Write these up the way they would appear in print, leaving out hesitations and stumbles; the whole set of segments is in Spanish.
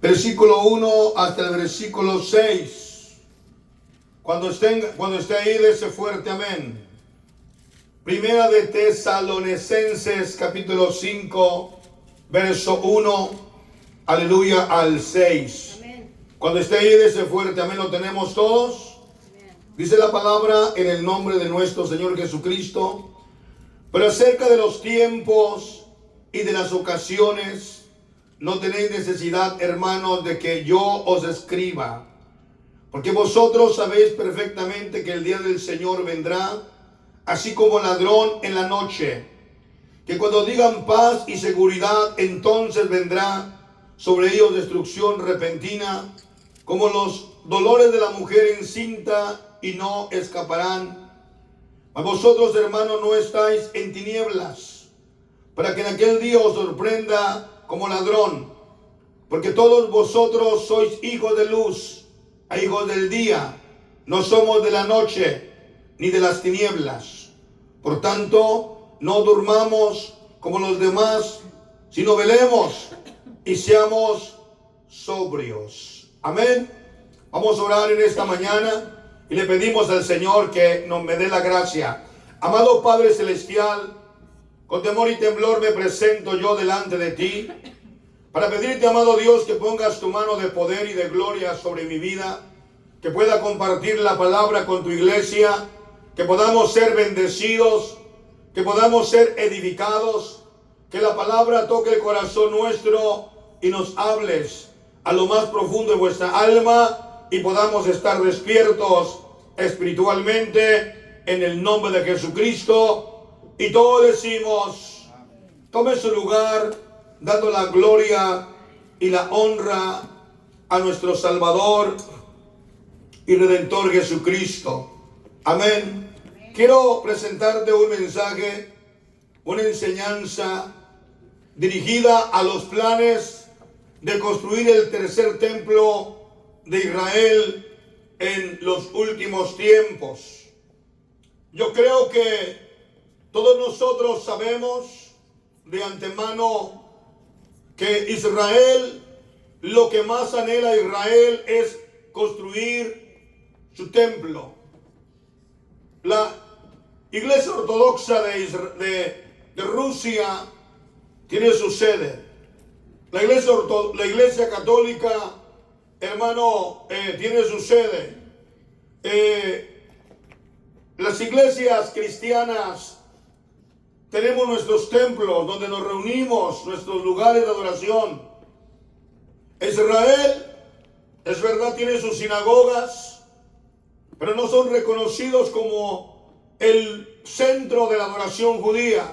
versículo 1 hasta el versículo 6. Cuando esté ahí, dése fuerte amén. Primera de Tesalonicenses, capítulo 5, verso 1, aleluya, al 6. Amén. Cuando esté ahí, dése fuerte amén. ¿Lo tenemos todos? Amén. Dice la palabra en el nombre de nuestro Señor Jesucristo. Pero acerca de los tiempos y de las ocasiones, no tenéis necesidad, hermanos, de que yo os escriba, porque vosotros sabéis perfectamente que el día del Señor vendrá, así como ladrón en la noche, que cuando digan paz y seguridad, entonces vendrá sobre ellos destrucción repentina, como los dolores de la mujer encinta, y no escaparán. Mas vosotros, hermanos, no estáis en tinieblas, para que en aquel día os sorprenda como ladrón, porque todos vosotros sois hijos de luz e hijos del día, no somos de la noche ni de las tinieblas. Por tanto, no durmamos como los demás, sino velemos y seamos sobrios. Amén. Vamos a orar en esta mañana y le pedimos al Señor que nos me dé la gracia. Amado Padre Celestial, con temor y temblor me presento yo delante de ti para pedirte, amado Dios, que pongas tu mano de poder y de gloria sobre mi vida, que pueda compartir la palabra con tu iglesia, que podamos ser bendecidos, que podamos ser edificados, que la palabra toque el corazón nuestro y nos hables a lo más profundo de vuestra alma y podamos estar despiertos espiritualmente en el nombre de Jesucristo. Y todos decimos, tome su lugar, dando la gloria y la honra a nuestro Salvador y Redentor Jesucristo. Amén. Quiero presentarte un mensaje, una enseñanza dirigida a los planes de construir el tercer templo de Israel en los últimos tiempos. Yo creo que todos nosotros sabemos de antemano que Israel, lo que más anhela Israel es construir su templo. La Iglesia Ortodoxa de Rusia tiene su sede. La Iglesia Católica, hermano, tiene su sede. Las iglesias cristianas tenemos nuestros templos donde nos reunimos, nuestros lugares de adoración. Israel, es verdad, tiene sus sinagogas, pero no son reconocidos como el centro de la adoración judía,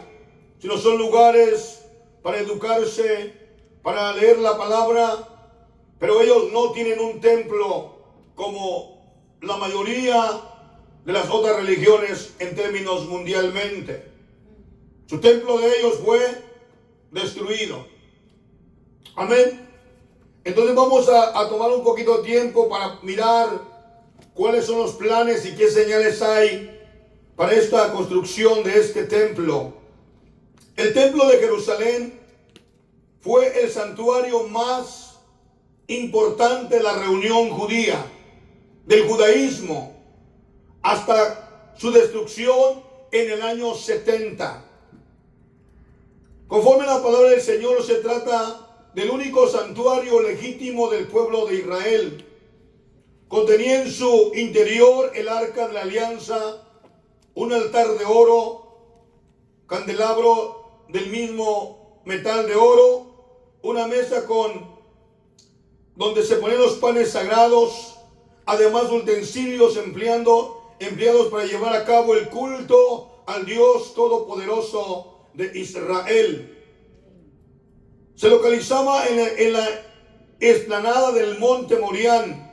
sino son lugares para educarse, para leer la palabra, pero ellos no tienen un templo como la mayoría de las otras religiones en términos mundialmente. Su templo de ellos fue destruido. Amén. Entonces vamos a tomar un poquito de tiempo para mirar cuáles son los planes y qué señales hay para esta construcción de este templo. El templo de Jerusalén fue el santuario más importante de la reunión judía, del judaísmo, hasta su destrucción en el año 70. Conforme a la palabra del Señor, se trata del único santuario legítimo del pueblo de Israel. Contenía en su interior el arca de la alianza, un altar de oro, candelabro del mismo metal de oro, una mesa donde se ponían los panes sagrados, además de utensilios empleados para llevar a cabo el culto al Dios Todopoderoso de Israel. Se localizaba en la explanada del monte Morián,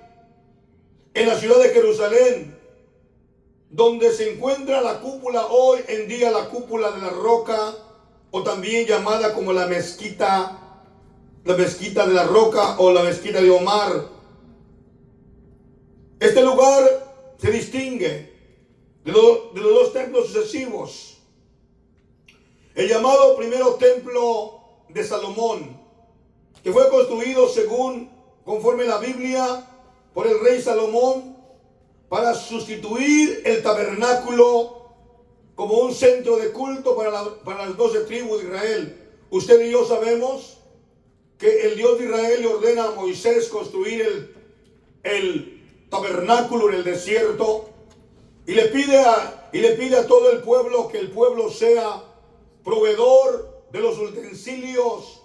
en la ciudad de Jerusalén, donde se encuentra la cúpula, hoy en día la cúpula de la roca, o también llamada como la mezquita de la roca o la mezquita de Omar. Este lugar se distingue de los dos templos sucesivos. El llamado primero templo de Salomón, que fue construido según conforme la Biblia, por el rey Salomón, para sustituir el tabernáculo como un centro de culto para las 12 tribus de Israel. Usted y yo sabemos que el Dios de Israel le ordena a Moisés construir el tabernáculo en el desierto y le pide a todo el pueblo que el pueblo sea proveedor de los utensilios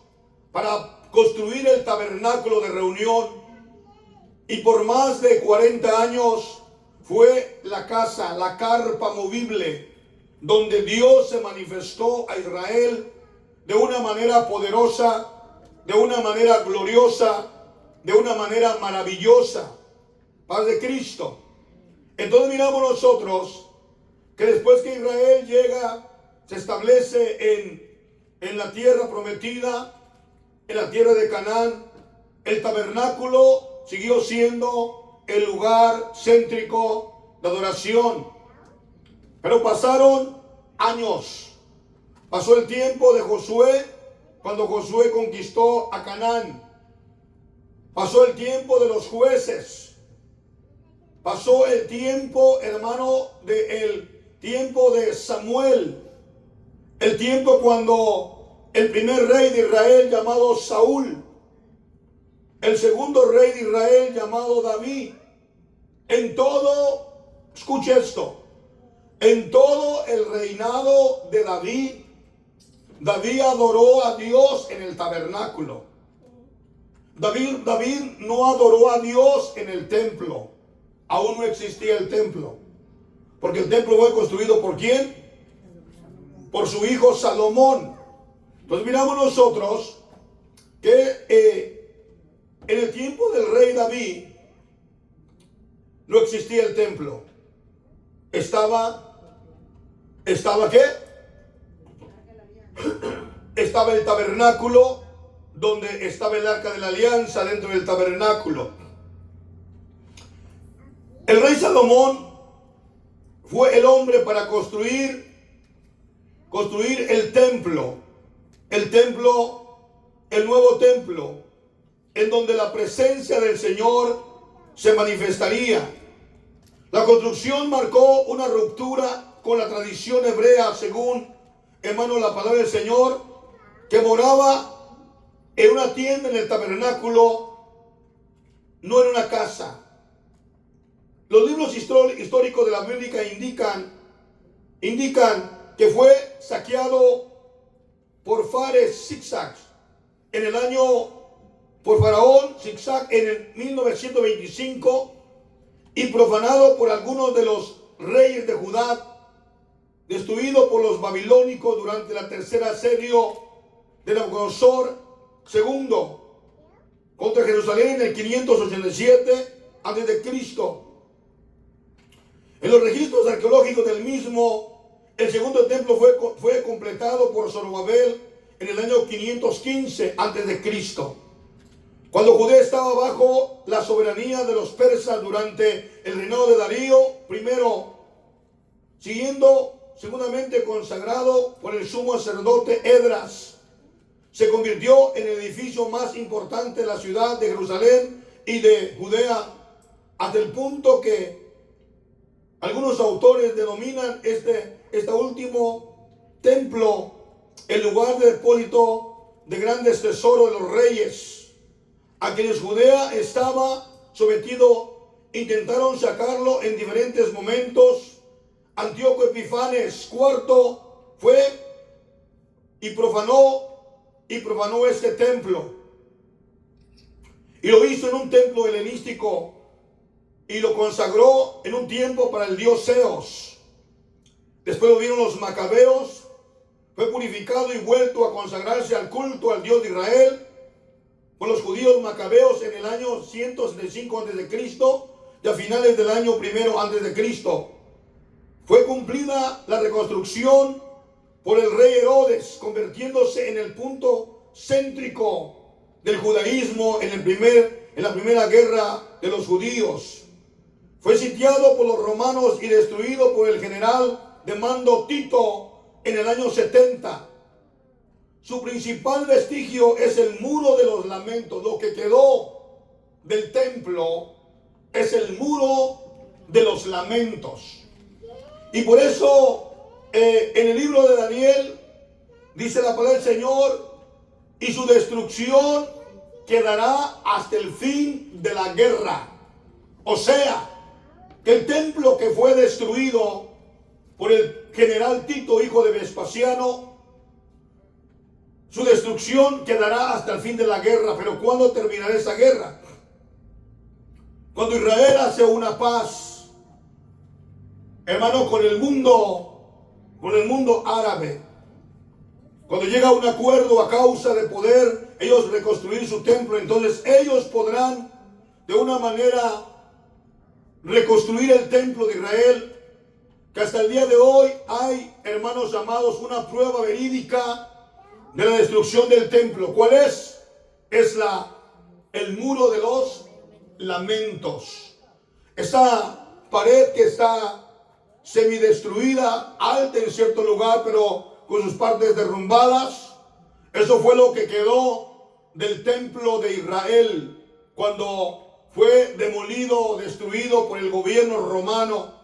para construir el tabernáculo de reunión. Y por más de 40 años fue la casa, la carpa movible, donde Dios se manifestó a Israel de una manera poderosa, de una manera gloriosa, de una manera maravillosa. Paz de Cristo. Entonces miramos nosotros que después que Israel llega, se establece en la tierra prometida, en la tierra de Canaán, el tabernáculo siguió siendo el lugar céntrico de adoración. Pero pasaron años. Pasó el tiempo de Josué, cuando Josué conquistó a Canaán. Pasó el tiempo de los jueces. Pasó el tiempo, hermano, el tiempo de Samuel. El tiempo cuando el primer rey de Israel llamado Saúl, el segundo rey de Israel llamado David. En todo, escuche esto, en todo el reinado de David, David adoró a Dios en el tabernáculo. David no adoró a Dios en el templo. Aún no existía el templo. Porque el templo fue construido ¿por quién? Por su hijo Salomón. Entonces miramos nosotros que en el tiempo del rey David no existía el templo. ¿Estaba qué? Estaba el tabernáculo, donde estaba el arca de la alianza dentro del tabernáculo. El rey Salomón fue el hombre para construir el templo, el nuevo templo, en donde la presencia del Señor se manifestaría. La construcción marcó una ruptura con la tradición hebrea, según, hermano, la palabra del Señor, que moraba en una tienda en el tabernáculo, no en una casa. Los libros históricos de la Biblia indican que fue saqueado por Fares Zigzag por Faraón Zigzag en el 1925 y profanado por algunos de los reyes de Judá, destruido por los babilónicos durante la tercera asedio de Nabucodonosor II contra Jerusalén en el 587 a.C. En los registros arqueológicos del mismo, el segundo templo fue completado por Zorobabel en el año 515 a.C. Cuando Judea estaba bajo la soberanía de los persas durante el reinado de Darío I, segundamente consagrado por el sumo sacerdote Esdras, se convirtió en el edificio más importante de la ciudad de Jerusalén y de Judea, hasta el punto que algunos autores denominan este último templo el lugar de depósito de grandes tesoros de los reyes, a quienes Judea estaba sometido. Intentaron sacarlo en diferentes momentos. Antíoco Epifanes IV fue y profanó este templo, y lo hizo en un templo helenístico y lo consagró en un tiempo para el dios Zeus. Después lo vieron los macabeos, fue purificado y vuelto a consagrarse al culto al Dios de Israel por los judíos macabeos en el año 165 a.C. y a finales del año 1 a.C. Fue cumplida la reconstrucción por el rey Herodes, convirtiéndose en el punto céntrico del judaísmo en la primera guerra de los judíos. Fue sitiado por los romanos y destruido por el general de mando Tito en el año 70. Su principal vestigio es el muro de los lamentos, lo que quedó del templo es el muro de los lamentos. Y por eso en el libro de Daniel dice la palabra del Señor, y su destrucción quedará hasta el fin de la guerra. O sea, que el templo que fue destruido por el general Tito, hijo de Vespasiano, su destrucción quedará hasta el fin de la guerra. Pero ¿cuándo terminará esa guerra? Cuando Israel hace una paz, hermano, con el mundo árabe. Cuando llega a un acuerdo a causa de poder ellos reconstruir su templo, entonces ellos podrán de una manera reconstruir el templo de Israel, que hasta el día de hoy hay, hermanos amados, una prueba verídica de la destrucción del templo. ¿Cuál es? Es el muro de los lamentos. Esa pared que está semidestruida, alta en cierto lugar, pero con sus partes derrumbadas. Eso fue lo que quedó del templo de Israel cuando fue demolido, destruido por el gobierno romano.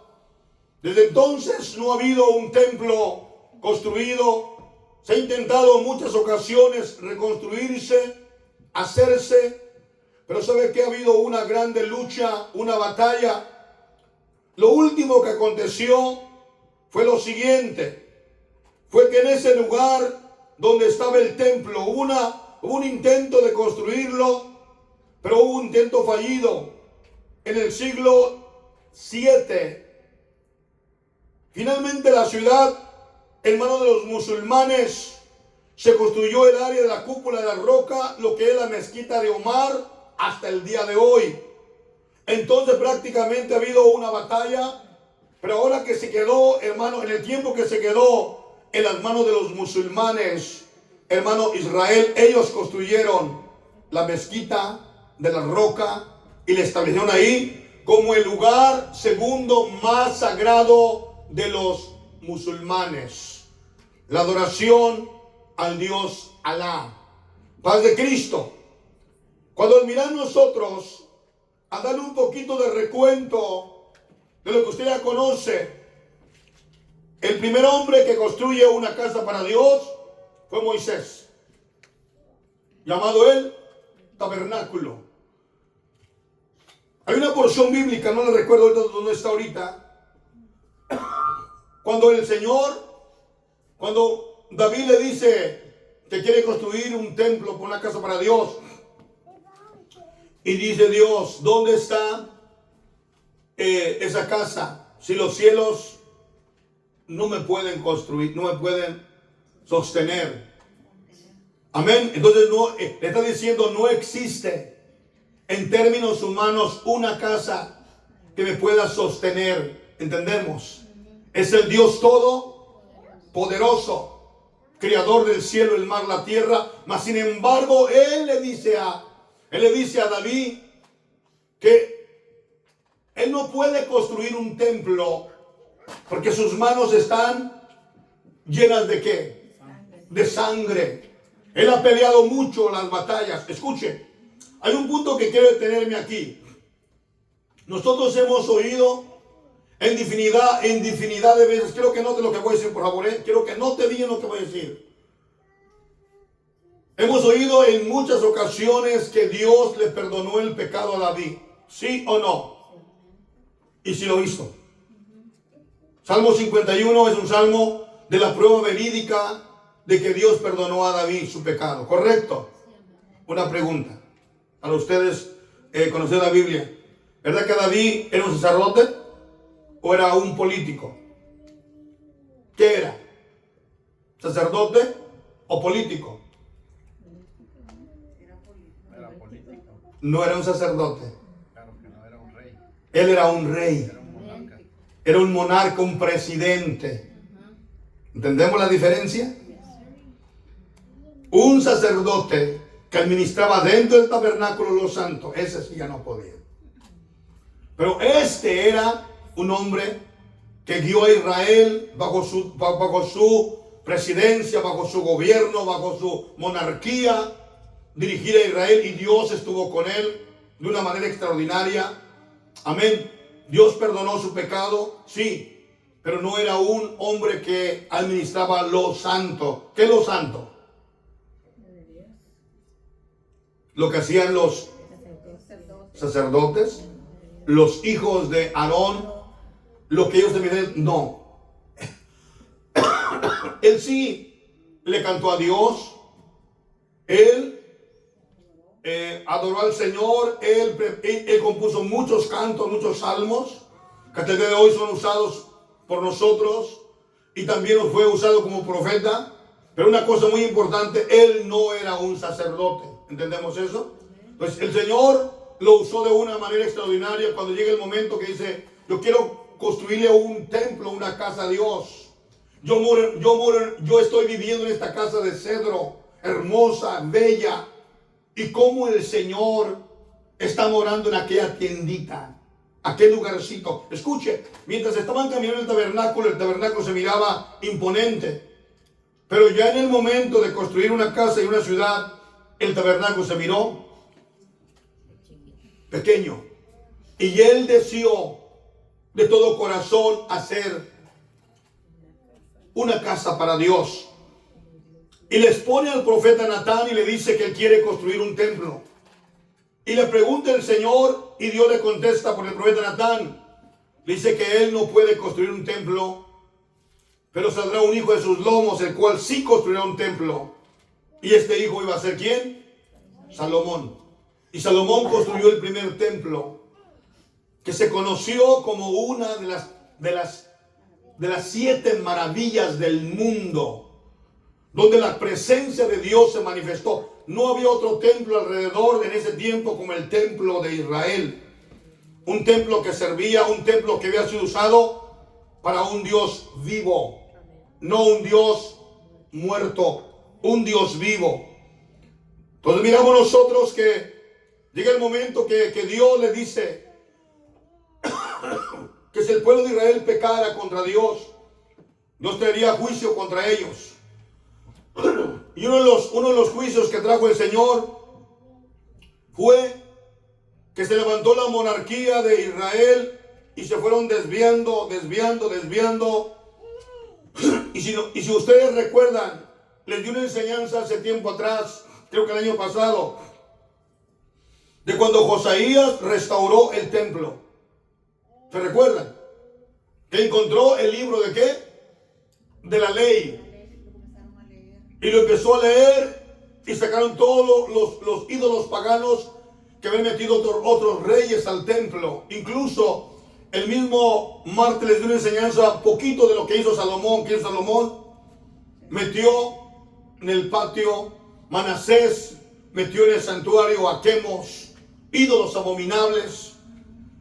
Desde entonces no ha habido un templo construido. Se ha intentado en muchas ocasiones reconstruirse, hacerse, pero sabe que ha habido una grande lucha, una batalla. Lo último que aconteció fue lo siguiente. Fue que en ese lugar donde estaba el templo hubo un intento de construirlo, pero hubo un intento fallido. En el siglo VII, finalmente la ciudad, en manos de los musulmanes, se construyó el área de la cúpula de la roca, lo que es la mezquita de Omar, hasta el día de hoy. Entonces prácticamente ha habido una batalla, pero ahora que se quedó, hermano, en el tiempo que se quedó en las manos de los musulmanes, hermano, Israel, ellos construyeron la mezquita de la roca y la establecieron ahí como el lugar segundo más sagrado de los musulmanes. La adoración al Dios Alá. Paz de Cristo. Cuando al mirar nosotros a darle un poquito de recuento de lo que usted ya conoce, el primer hombre que construye una casa para Dios fue Moisés, llamado el tabernáculo. Hay una porción bíblica, no le recuerdo dónde está ahorita, cuando David le dice que quiere construir un templo, una casa para Dios, y dice Dios, ¿dónde está esa casa? Si los cielos no me pueden construir, no me pueden sostener. Amén. Entonces le está diciendo, no existe en términos humanos una casa que me pueda sostener. ¿Entendemos? Es el Dios todopoderoso, creador del cielo, el mar, la tierra. Mas sin embargo, Él le dice a David que Él no puede construir un templo porque sus manos están llenas ¿de qué? De sangre. Él ha peleado mucho las batallas. Escuche, hay un punto que quiero detenerme aquí. Nosotros hemos oído en infinidad de veces. Quiero que note lo que voy a decir, por favor. Quiero que note bien lo que voy a decir. Hemos oído en muchas ocasiones que Dios le perdonó el pecado a David. ¿Sí o no? Y sí lo hizo. Salmo 51 es un salmo de la prueba verídica de que Dios perdonó a David su pecado. ¿Correcto? Una pregunta. Para ustedes conocer la Biblia. ¿Verdad que David era un sacerdote o era un político? ¿Qué era? ¿Sacerdote o político? Era político. No era un sacerdote. Claro que no, era un rey. Él era un rey. Era un monarca. Era un monarca, un presidente. ¿Entendemos la diferencia? Un sacerdote que administraba dentro del tabernáculo de los santos, ese sí ya no podía. Pero este era un hombre que guió a Israel bajo su presidencia, bajo su gobierno, bajo su monarquía, dirigir a Israel, y Dios estuvo con él de una manera extraordinaria. Amén. Dios perdonó su pecado, sí, pero no era un hombre que administraba lo santo. ¿Qué es lo santo? Lo que hacían los sacerdotes, los hijos de Aarón, lo que ellos debían, no. Él sí le cantó a Dios, él adoró al Señor, él compuso muchos cantos, muchos salmos, que hasta el día de hoy son usados por nosotros, y también fue usado como profeta. Pero una cosa muy importante, él no era un sacerdote. ¿Entendemos eso? Pues el Señor lo usó de una manera extraordinaria cuando llega el momento que dice: yo quiero construirle un templo, una casa a Dios. Yo estoy viviendo en esta casa de cedro, hermosa, bella. Y cómo el Señor está morando en aquella tiendita, aquel lugarcito. Escuche, mientras estaban caminando el tabernáculo se miraba imponente. Pero ya en el momento de construir una casa y una ciudad, el tabernáculo se miró pequeño. Y él deseó de todo corazón hacer una casa para Dios. Y les pone al profeta Natán y le dice que él quiere construir un templo. Y le pregunta el Señor, y Dios le contesta por el profeta Natán. Dice que él no puede construir un templo, pero saldrá un hijo de sus lomos, el cual sí construirá un templo. Y este hijo iba a ser ¿quién? Salomón. Y Salomón construyó el primer templo, que se conoció como una de las 7 maravillas del mundo, donde la presencia de Dios se manifestó. No había otro templo alrededor en ese tiempo como el templo de Israel. Un templo que servía, un templo que había sido usado para un Dios vivo, no un Dios muerto, un Dios vivo. Entonces miramos nosotros que llega el momento que Dios le dice que si el pueblo de Israel pecara contra Dios, Dios traería juicio contra ellos. Y uno de los juicios que trajo el Señor fue que se levantó la monarquía de Israel y se fueron desviando. Y si ustedes recuerdan, les di una enseñanza hace tiempo atrás, creo que el año pasado, de cuando Josaías restauró el templo. ¿Se recuerdan? Que encontró el libro ¿de qué? De la ley. Y lo empezó a leer y sacaron todos los ídolos paganos que habían metido otros reyes al templo. Incluso el mismo martes les dio una enseñanza poquito de lo que hizo Salomón. ¿Qué hizo Salomón? Metió en el patio Manasés, metió en el santuario a Quemos, ídolos abominables.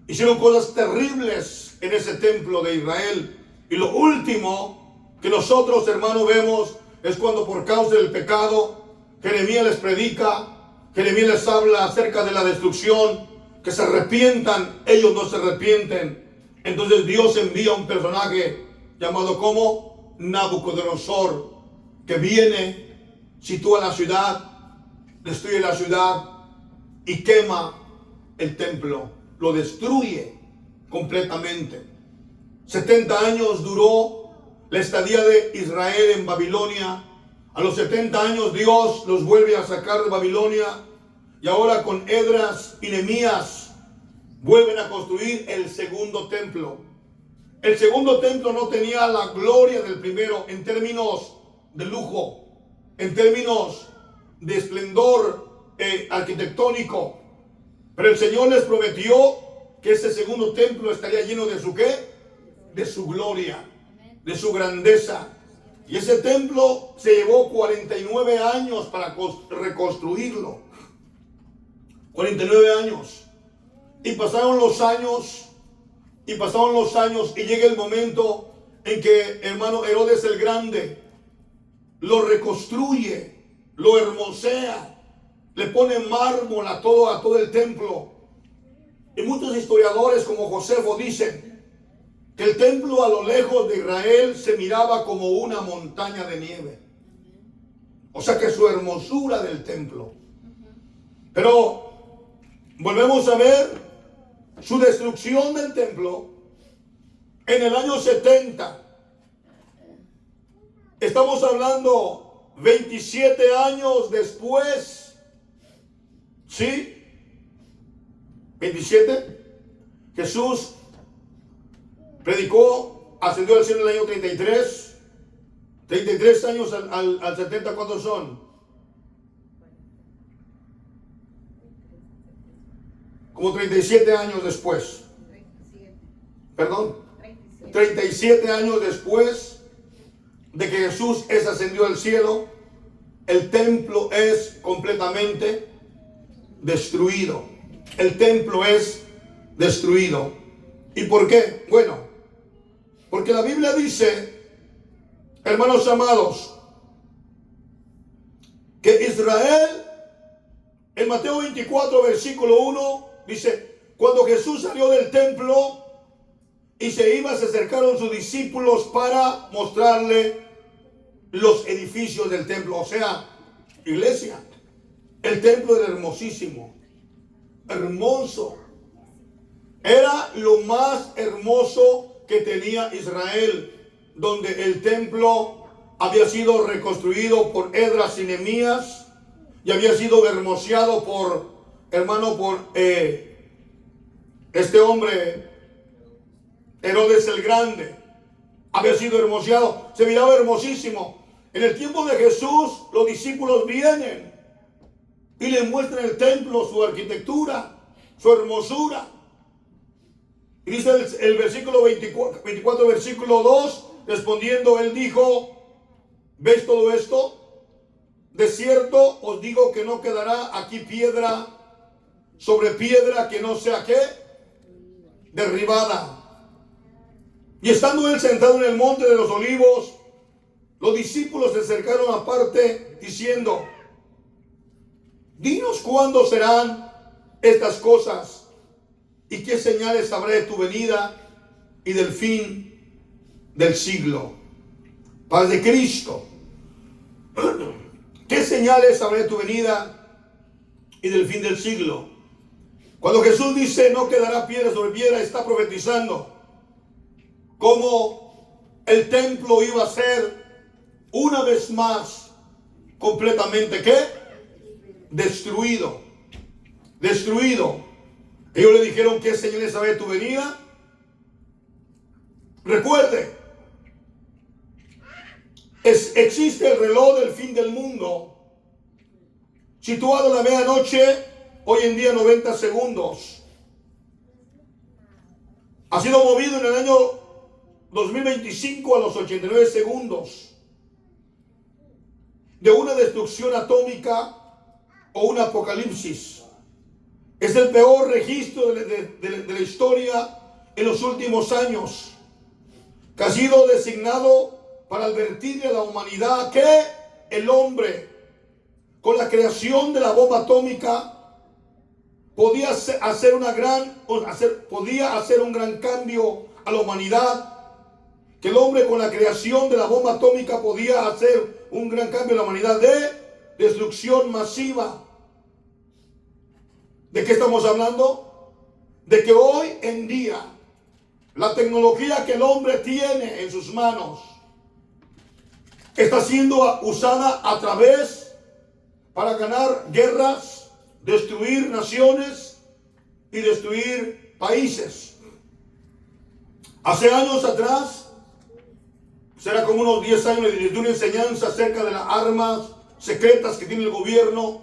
Hicieron cosas terribles en ese templo de Israel. Y lo último que nosotros, hermanos, vemos es cuando por causa del pecado, Jeremías les predica, Jeremías les habla acerca de la destrucción, que se arrepientan. Ellos no se arrepienten. Entonces Dios envía un personaje llamado como Nabucodonosor, que viene, sitúa la ciudad, destruye la ciudad y quema el templo, lo destruye completamente. 70 años duró la estadía de Israel en Babilonia. A los 70 años Dios los vuelve a sacar de Babilonia, y ahora con Esdras y Nehemías vuelven a construir el segundo templo. El segundo templo no tenía la gloria del primero en términos de lujo, en términos de esplendor arquitectónico, pero el Señor les prometió que ese segundo templo estaría lleno de su ¿qué? De su gloria, de su grandeza. Y ese templo se llevó 49 años para reconstruirlo. 49 años. Y pasaron los años, y llega el momento en que, hermano, Herodes el Grande lo reconstruye, lo hermosea, le pone mármol a todo el templo. Y muchos historiadores como Josefo dicen que el templo a lo lejos de Israel se miraba como una montaña de nieve. O sea que su hermosura del templo. Pero volvemos a ver su destrucción del templo en el año 70. Estamos hablando 27 años después. ¿Sí? 27. Jesús predicó, ascendió al cielo en el año 33. 33 años al 70, ¿cuántos son? Como 37 años después. Perdón. 37 años después de que Jesús ascendió al cielo, el templo es completamente destruido. El templo es destruido. ¿Y por qué? Bueno, porque la Biblia dice, hermanos amados, que Israel, en Mateo 24, versículo 1, dice, cuando Jesús salió del templo y se iba, se acercaron sus discípulos para mostrarle los edificios del templo. O sea, iglesia, el templo era hermosísimo, hermoso. Era lo más hermoso que tenía Israel, donde el templo había sido reconstruido por Esdras y Nehemías y había sido hermoseado por, hermano, por este hombre Herodes el Grande. Había sido hermoseado, se miraba hermosísimo. En el tiempo de Jesús, los discípulos vienen y le muestran el templo, su arquitectura, su hermosura. Y dice el versículo 24, versículo 2, respondiendo, él dijo, ¿ves todo esto? De cierto os digo que no quedará aquí piedra sobre piedra que no sea, ¿qué? Derribada. Y estando él sentado en el monte de los olivos, los discípulos se acercaron aparte diciendo, dinos cuándo serán estas cosas y qué señales habrá de tu venida y del fin del siglo. Paz de Cristo. ¿Qué señales habrá de tu venida y del fin del siglo? Cuando Jesús dice no quedará piedra sobre piedra, está profetizando cómo el templo iba a ser una vez más completamente, ¿qué? Destruido. Destruido. Ellos le dijeron, ¿qué señales habrá de tu venida? Recuerde, existe el reloj del fin del mundo, situado a la medianoche, hoy en día 90 segundos. Ha sido movido en el año 2025 a los 89 segundos de una destrucción atómica o un apocalipsis. Es el peor registro de la historia en los últimos años, que ha sido designado para advertirle a la humanidad que el hombre, con la creación de la bomba atómica, podía hacer un gran cambio a la humanidad, que el hombre con la creación de la bomba atómica podía hacer un gran cambio a la humanidad de destrucción masiva. ¿De qué estamos hablando? De que hoy en día la tecnología que el hombre tiene en sus manos está siendo usada a través para ganar guerras, destruir naciones y destruir países. Hace años atrás, será como unos 10 años, de una enseñanza acerca de las armas secretas que tiene el gobierno.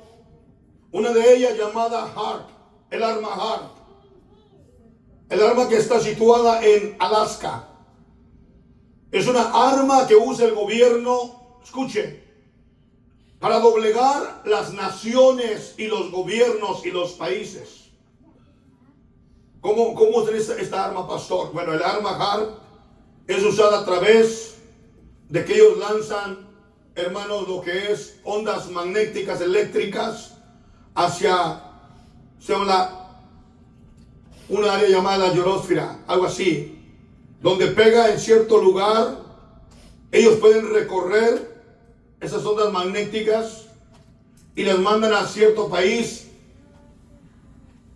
Una de ellas llamada HAARP, el arma HAARP. El arma que está situada en Alaska. Es una arma que usa el gobierno, escuche, para doblegar las naciones y los gobiernos y los países. ¿Cómo es esta arma, pastor? Bueno, el arma HAARP es usada a través de que ellos lanzan, hermanos, lo que es ondas magnéticas eléctricas hacia una área llamada ionosfera, algo así, donde pega en cierto lugar. Ellos pueden recorrer esas ondas magnéticas y las mandan a cierto país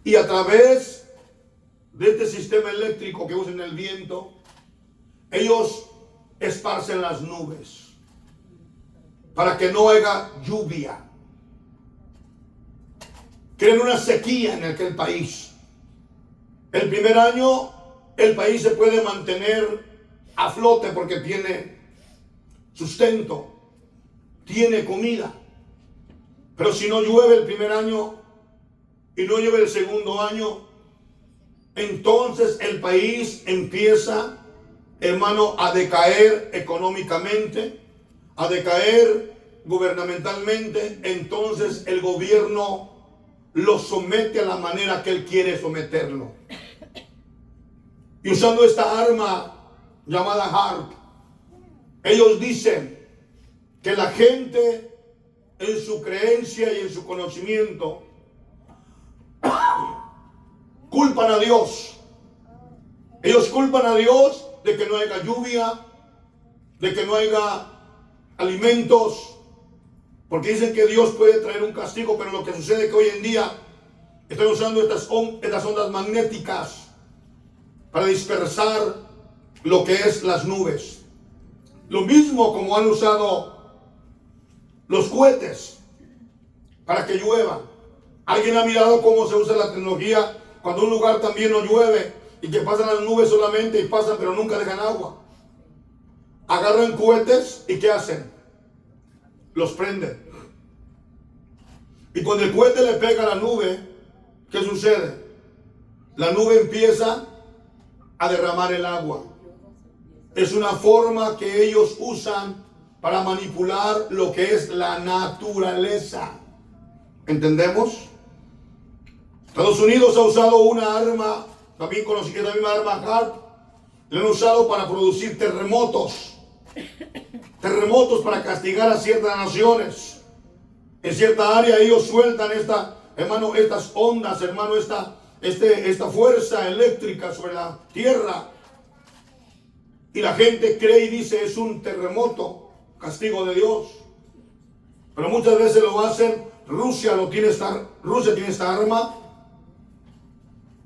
y a través de este sistema eléctrico que usan el viento, ellos esparcen las nubes para que no haya lluvia. Crean una sequía en aquel país. El primer año el país se puede mantener a flote porque tiene sustento, tiene comida. Pero si no llueve el primer año y no llueve el segundo año, entonces el país empieza, hermano, a decaer económicamente, a decaer gubernamentalmente. Entonces el gobierno lo somete a la manera que él quiere someterlo. Y usando esta arma llamada HAARP, ellos dicen que la gente en su creencia y en su conocimiento culpan a Dios. Ellos culpan a Dios de que no haya lluvia, de que no haya alimentos, porque dicen que Dios puede traer un castigo. Pero lo que sucede es que hoy en día están usando estas ondas magnéticas para dispersar lo que es las nubes. Lo mismo como han usado los cohetes para que llueva. ¿Alguien ha mirado cómo se usa la tecnología cuando un lugar también no llueve y que pasan las nubes solamente y pasan pero nunca dejan agua? Agarran cohetes y ¿qué hacen? Los prenden. Y cuando el cohete le pega a la nube, ¿qué sucede? La nube empieza a derramar el agua. Es una forma que ellos usan para manipular lo que es la naturaleza. ¿Entendemos? Estados Unidos ha usado una arma, también conocida, la misma arma HAARP, la han usado para producir terremotos. Terremotos para castigar a ciertas naciones. En cierta área ellos sueltan estas ondas, hermano, esta fuerza eléctrica sobre la tierra. Y la gente cree y dice es un terremoto, castigo de Dios. Pero muchas veces lo hacen. Rusia tiene esta arma.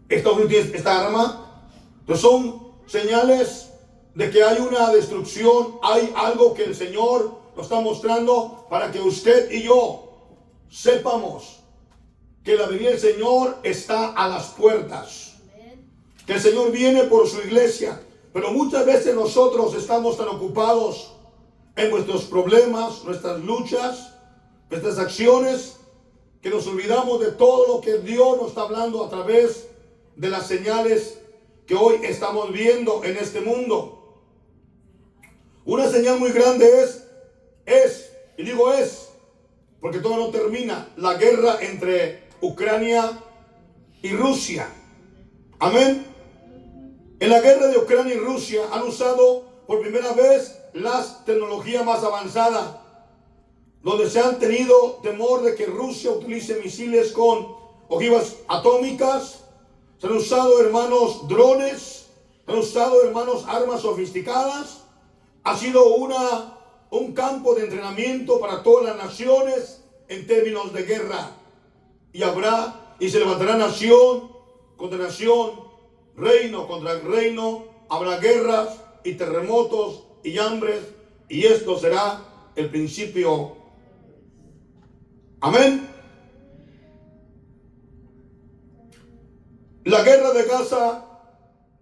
Estados Unidos tiene esta arma. Entonces son señales de que hay una destrucción, hay algo que el Señor nos está mostrando para que usted y yo sepamos que la venida del Señor está a las puertas. Que el Señor viene por su iglesia. Pero muchas veces nosotros estamos tan ocupados en nuestros problemas, nuestras luchas, nuestras acciones, que nos olvidamos de todo lo que Dios nos está hablando a través de las señales que hoy estamos viendo en este mundo. Una señal muy grande y digo es, porque todo no termina, la guerra entre Ucrania y Rusia. Amén. En la guerra de Ucrania y Rusia han usado por primera vez las tecnologías más avanzadas, donde se han tenido temor de que Rusia utilice misiles con ojivas atómicas. Se han usado, hermanos, drones, se han usado, hermanos, armas sofisticadas. Ha sido un campo de entrenamiento para todas las naciones en términos de guerra. Y se levantará nación contra nación, reino contra reino. Habrá guerras y terremotos y hambres, y esto será el principio. Amén. La guerra de Gaza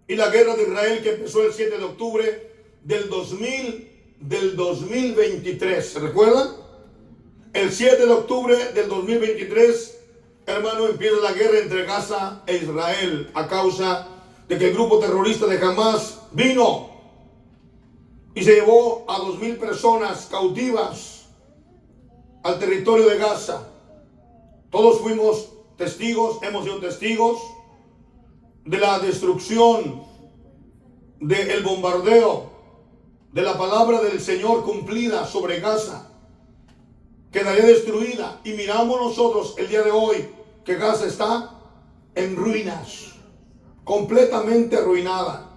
y la guerra de Israel, que empezó el 7 de octubre del 2023, ¿se recuerdan? El 7 de octubre del 2023, hermano, empieza la guerra entre Gaza e Israel a causa de que el grupo terrorista de Hamas vino y se llevó a 2,000 personas cautivas al territorio de Gaza. Todos fuimos testigos, hemos sido testigos de la destrucción, del bombardeo, de la palabra del Señor cumplida sobre Gaza. Quedaría destruida. Y miramos nosotros el día de hoy que Gaza está en ruinas, completamente arruinada.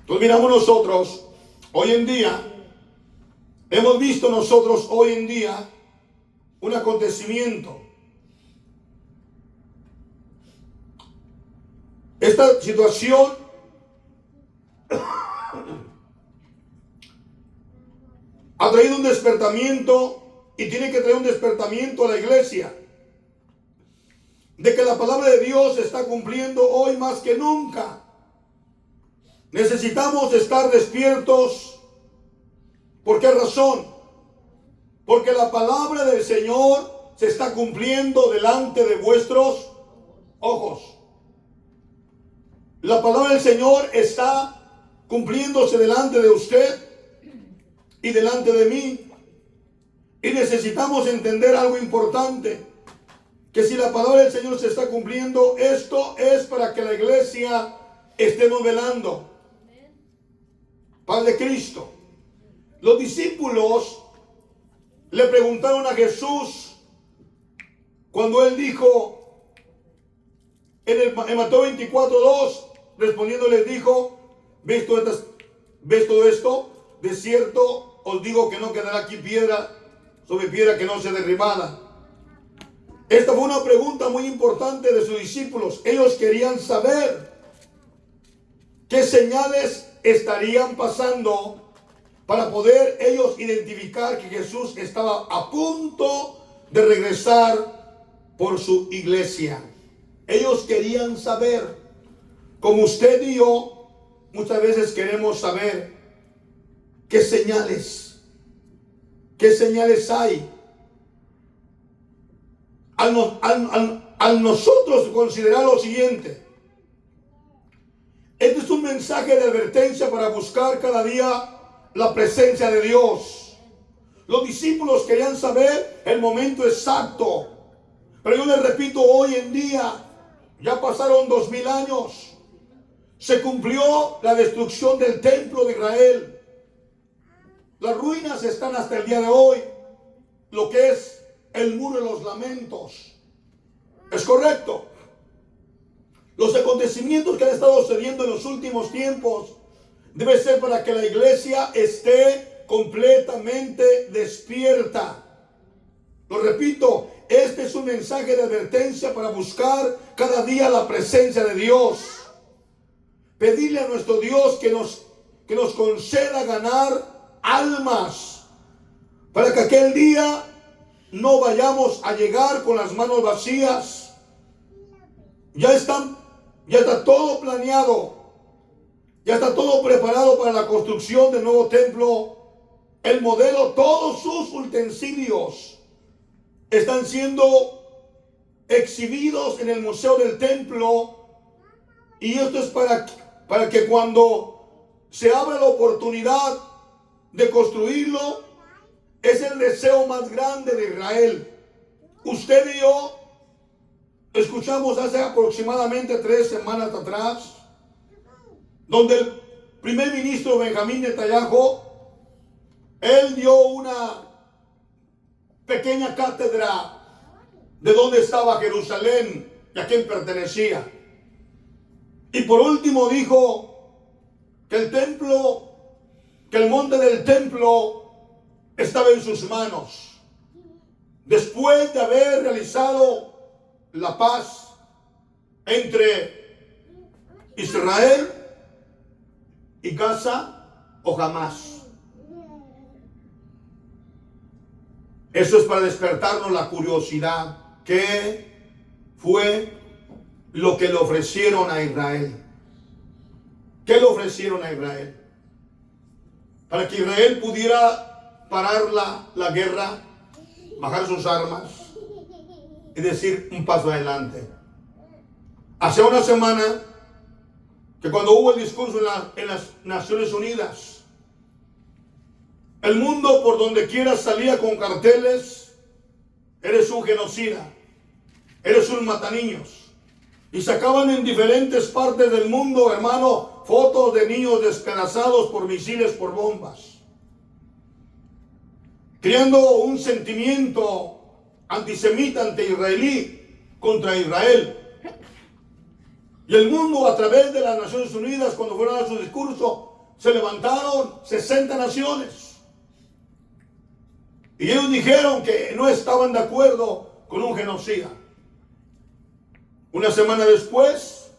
Entonces miramos nosotros hoy en día, hemos visto nosotros hoy en día un acontecimiento Esta situación ha traído un despertamiento y tiene que traer un despertamiento a la iglesia de que la palabra de Dios se está cumpliendo hoy más que nunca. Necesitamos estar despiertos. ¿Por qué razón? Porque la palabra del Señor se está cumpliendo delante de vuestros ojos. La palabra del Señor está cumpliéndose delante de usted y delante de mí. Y necesitamos entender algo importante, que si la palabra del Señor se está cumpliendo, esto es para que la iglesia estemos velando. Padre Cristo. Los discípulos le preguntaron a Jesús cuando él dijo en Mateo 24:2, respondiendo les dijo: ¿ves todo esto? De cierto os digo que no quedará aquí piedra sobre piedra que no sea derribada. Esta fue una pregunta muy importante de sus discípulos. Ellos querían saber qué señales estarían pasando para poder ellos identificar que Jesús estaba a punto de regresar por su iglesia. Ellos querían saber, como usted y yo muchas veces queremos saber qué señales hay. Al nosotros considerar lo siguiente, este es un mensaje de advertencia para buscar cada día la presencia de Dios. Los discípulos querían saber el momento exacto, pero yo les repito, hoy en día ya pasaron 2000 años, se cumplió la destrucción del templo de Israel. Las ruinas están hasta el día de hoy, lo que es el muro de los lamentos. Es correcto. Los acontecimientos que han estado sucediendo en los últimos tiempos debe ser para que la iglesia esté completamente despierta. Lo repito, este es un mensaje de advertencia para buscar cada día la presencia de Dios. Pedirle a nuestro Dios que nos conceda ganar almas, para que aquel día no vayamos a llegar con las manos vacías. Ya está todo planeado, ya está todo preparado para la construcción del nuevo templo. El modelo, todos sus utensilios están siendo exhibidos en el museo del templo, y esto es para que cuando se abra la oportunidad de construirlo, es el deseo más grande de Israel. Usted y yo escuchamos hace aproximadamente 3 semanas atrás, donde el primer ministro Benjamín Netanyahu, él dio una pequeña cátedra de dónde estaba Jerusalén y a quién pertenecía. Y por último dijo que el monte del templo estaba en sus manos. Después de haber realizado la paz entre Israel y Gaza o Hamás. Eso es para despertarnos la curiosidad. ¿Qué fue lo que le ofrecieron a Israel? ¿Qué le ofrecieron a Israel? Para que Israel pudiera parar la guerra, bajar sus armas y decir un paso adelante. Hace una semana, que cuando hubo el discurso en las Naciones Unidas, el mundo por donde quiera salía con carteles: eres un genocida, eres un mataniños. Y sacaban en diferentes partes del mundo, hermano, fotos de niños despedazados por misiles, por bombas, creando un sentimiento antisemita, anti-israelí contra Israel. Y el mundo, a través de las Naciones Unidas, cuando fueron a dar su discurso, se levantaron 60 naciones. Y ellos dijeron que no estaban de acuerdo con un genocida. Una semana después,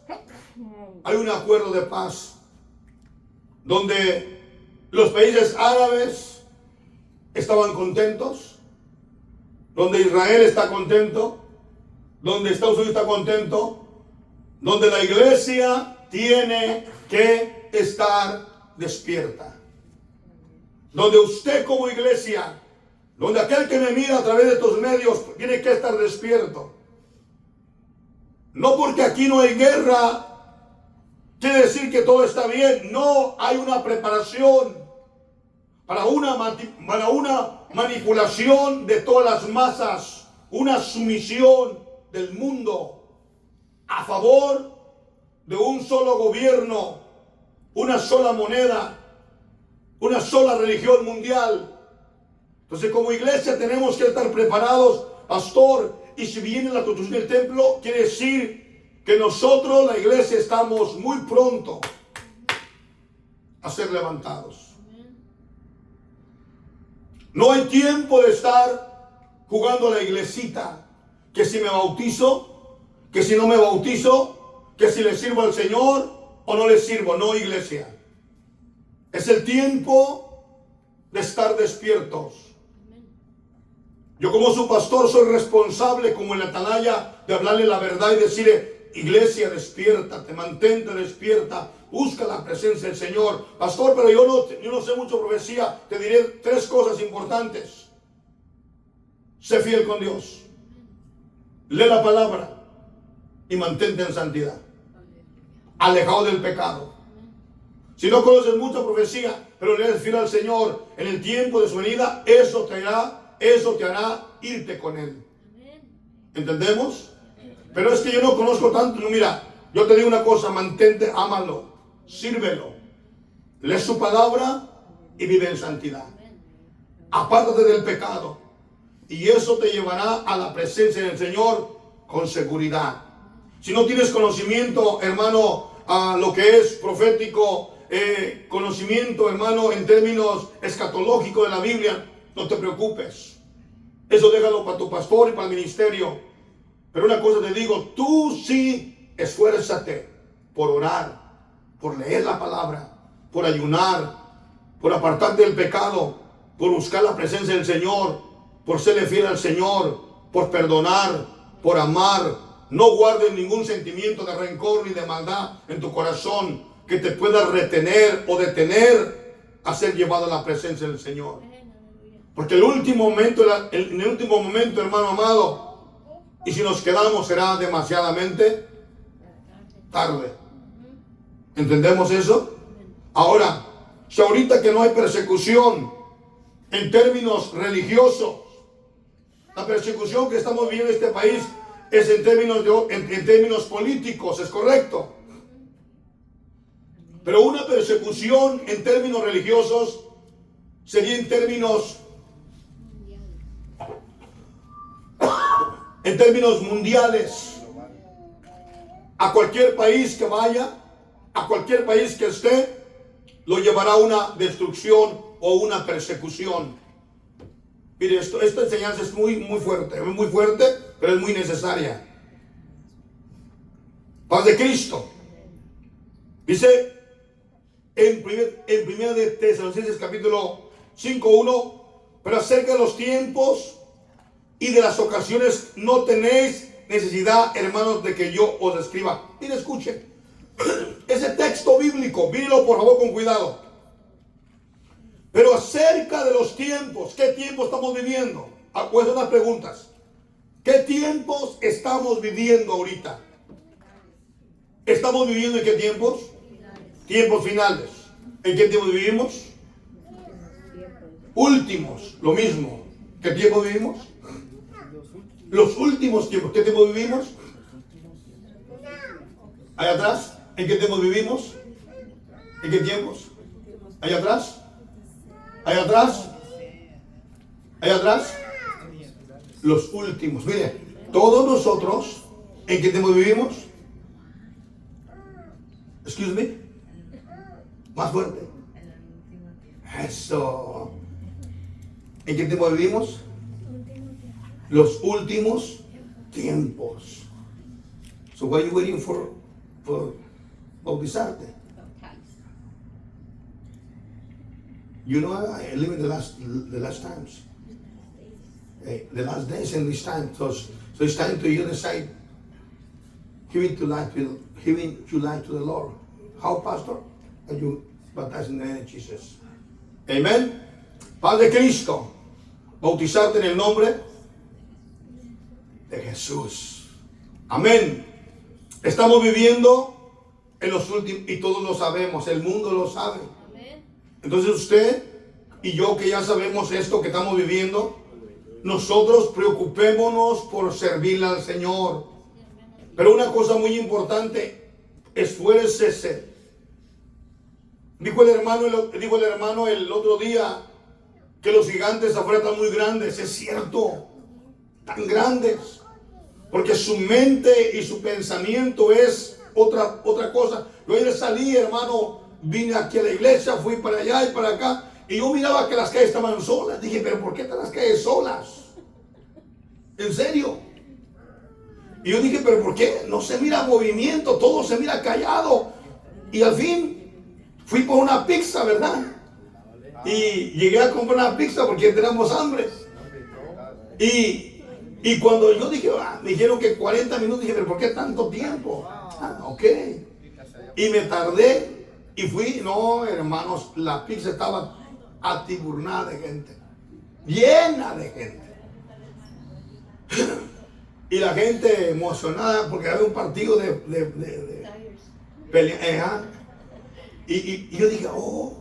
hay un acuerdo de paz donde los países árabes estaban contentos, donde Israel está contento, donde Estados Unidos está contento, donde la iglesia tiene que estar despierta. Donde usted como iglesia, donde aquel que me mira a través de estos medios tiene que estar despierto. No porque aquí no hay guerra quiere decir que todo está bien. No, hay una preparación para una manipulación de todas las masas, una sumisión del mundo a favor de un solo gobierno, una sola moneda, una sola religión mundial. Entonces, como iglesia tenemos que estar preparados, pastor, y si viene la construcción del templo, quiere decir que nosotros, la iglesia, estamos muy pronto a ser levantados. No hay tiempo de estar jugando a la iglesita, que si me bautizo, que si no me bautizo, que si le sirvo al Señor o no le sirvo. No, iglesia. Es el tiempo de estar despiertos. Yo como su pastor soy responsable como el atalaya de hablarle la verdad y decirle, iglesia, despiértate, mantente despierta, busca la presencia del Señor. Pastor, pero yo no sé mucho profecía, te diré 3 cosas importantes. Sé fiel con Dios, lee la palabra y mantente en santidad, alejado del pecado. Si no conoces mucha profecía, pero le eres fiel al Señor en el tiempo de su venida, eso te hará irte con Él. ¿Entendemos? Pero es que yo no conozco tanto. No, mira, yo te digo una cosa, mantente, ámalo, sírvelo, lee su palabra y vive en santidad. Apártate del pecado y eso te llevará a la presencia del Señor con seguridad. Si no tienes conocimiento, hermano, a lo que es profético, conocimiento, hermano, en términos escatológicos de la Biblia, no te preocupes. Eso déjalo para tu pastor y para el ministerio. Pero una cosa te digo, tú sí esfuérzate por orar, por leer la palabra, por ayunar, por apartarte del pecado, por buscar la presencia del Señor, por serle fiel al Señor, por perdonar, por amar. No guardes ningún sentimiento de rencor ni de maldad en tu corazón que te pueda retener o detener a ser llevado a la presencia del Señor. Porque en el último momento, hermano amado, y si nos quedamos será demasiadamente tarde. ¿Entendemos eso? Ahora, si ahorita que no hay persecución en términos religiosos, la persecución que estamos viviendo en este país es en términos políticos, ¿es correcto? Pero una persecución en términos religiosos sería en términos mundiales. A cualquier país que vaya, a cualquier país que esté, lo llevará a una destrucción o una persecución. Mire, esta enseñanza es muy fuerte, pero es muy necesaria. Paz de Cristo. Dice en primera de Tesalonicenses capítulo 5:1, pero acerca de los tiempos y de las ocasiones no tenéis necesidad, hermanos, de que yo os escriba. Mire, escuche. Ese texto bíblico, mírelo por favor con cuidado. Pero acerca de los tiempos, ¿qué tiempos estamos viviendo? Pues unas preguntas. ¿Qué tiempos estamos viviendo ahorita? ¿Estamos viviendo en qué tiempos? Tiempos finales. ¿En qué tiempos vivimos? Últimos, lo mismo. ¿Qué tiempo vivimos? Los últimos tiempos. ¿Qué tiempo vivimos? Allá atrás. ¿En qué tiempos vivimos? ¿En qué tiempos? Allá atrás. Allá atrás. Allá atrás. Los últimos. Mire, todos nosotros, ¿en qué tiempo vivimos? Excuse me. Más fuerte. Eso. ¿En qué tiempo vivimos? Los últimos tiempos. So what are you waiting for bautizarte. You know, I live in the last times. The last days in this time. So it's time to you decide giving your life to the Lord. How, Pastor? Are you baptized in the name of Jesus? Amen. Padre Cristo, bautizarte en el nombre de Jesús. Amén. Estamos viviendo en los últimos, y todos lo sabemos, el mundo lo sabe. Entonces usted y yo, que ya sabemos esto que estamos viviendo, nosotros preocupémonos por servirle al Señor. Pero una cosa muy importante, esfuércese. Dijo el hermano el otro día que los gigantes afuera están muy grandes. Es cierto, tan grandes, porque su mente y su pensamiento es otra cosa. Yo ayer salí, hermano, vine aquí a la iglesia, fui para allá y para acá, y yo miraba que las calles estaban solas. Dije, pero ¿por qué están las calles solas? ¿En serio? Y yo dije, pero ¿por qué? No se mira movimiento, todo se mira callado. Y al fin fui por una pizza, ¿verdad? Y llegué a comprar una pizza porque teníamos hambre. Y cuando yo dije, me dijeron que 40 minutos, dije, pero ¿por qué tanto tiempo? Ok. Y me tardé y fui, no, hermanos, la pizza estaba atiburnada de gente, llena de gente. Y la gente emocionada porque había un partido de pelea. Y yo dije,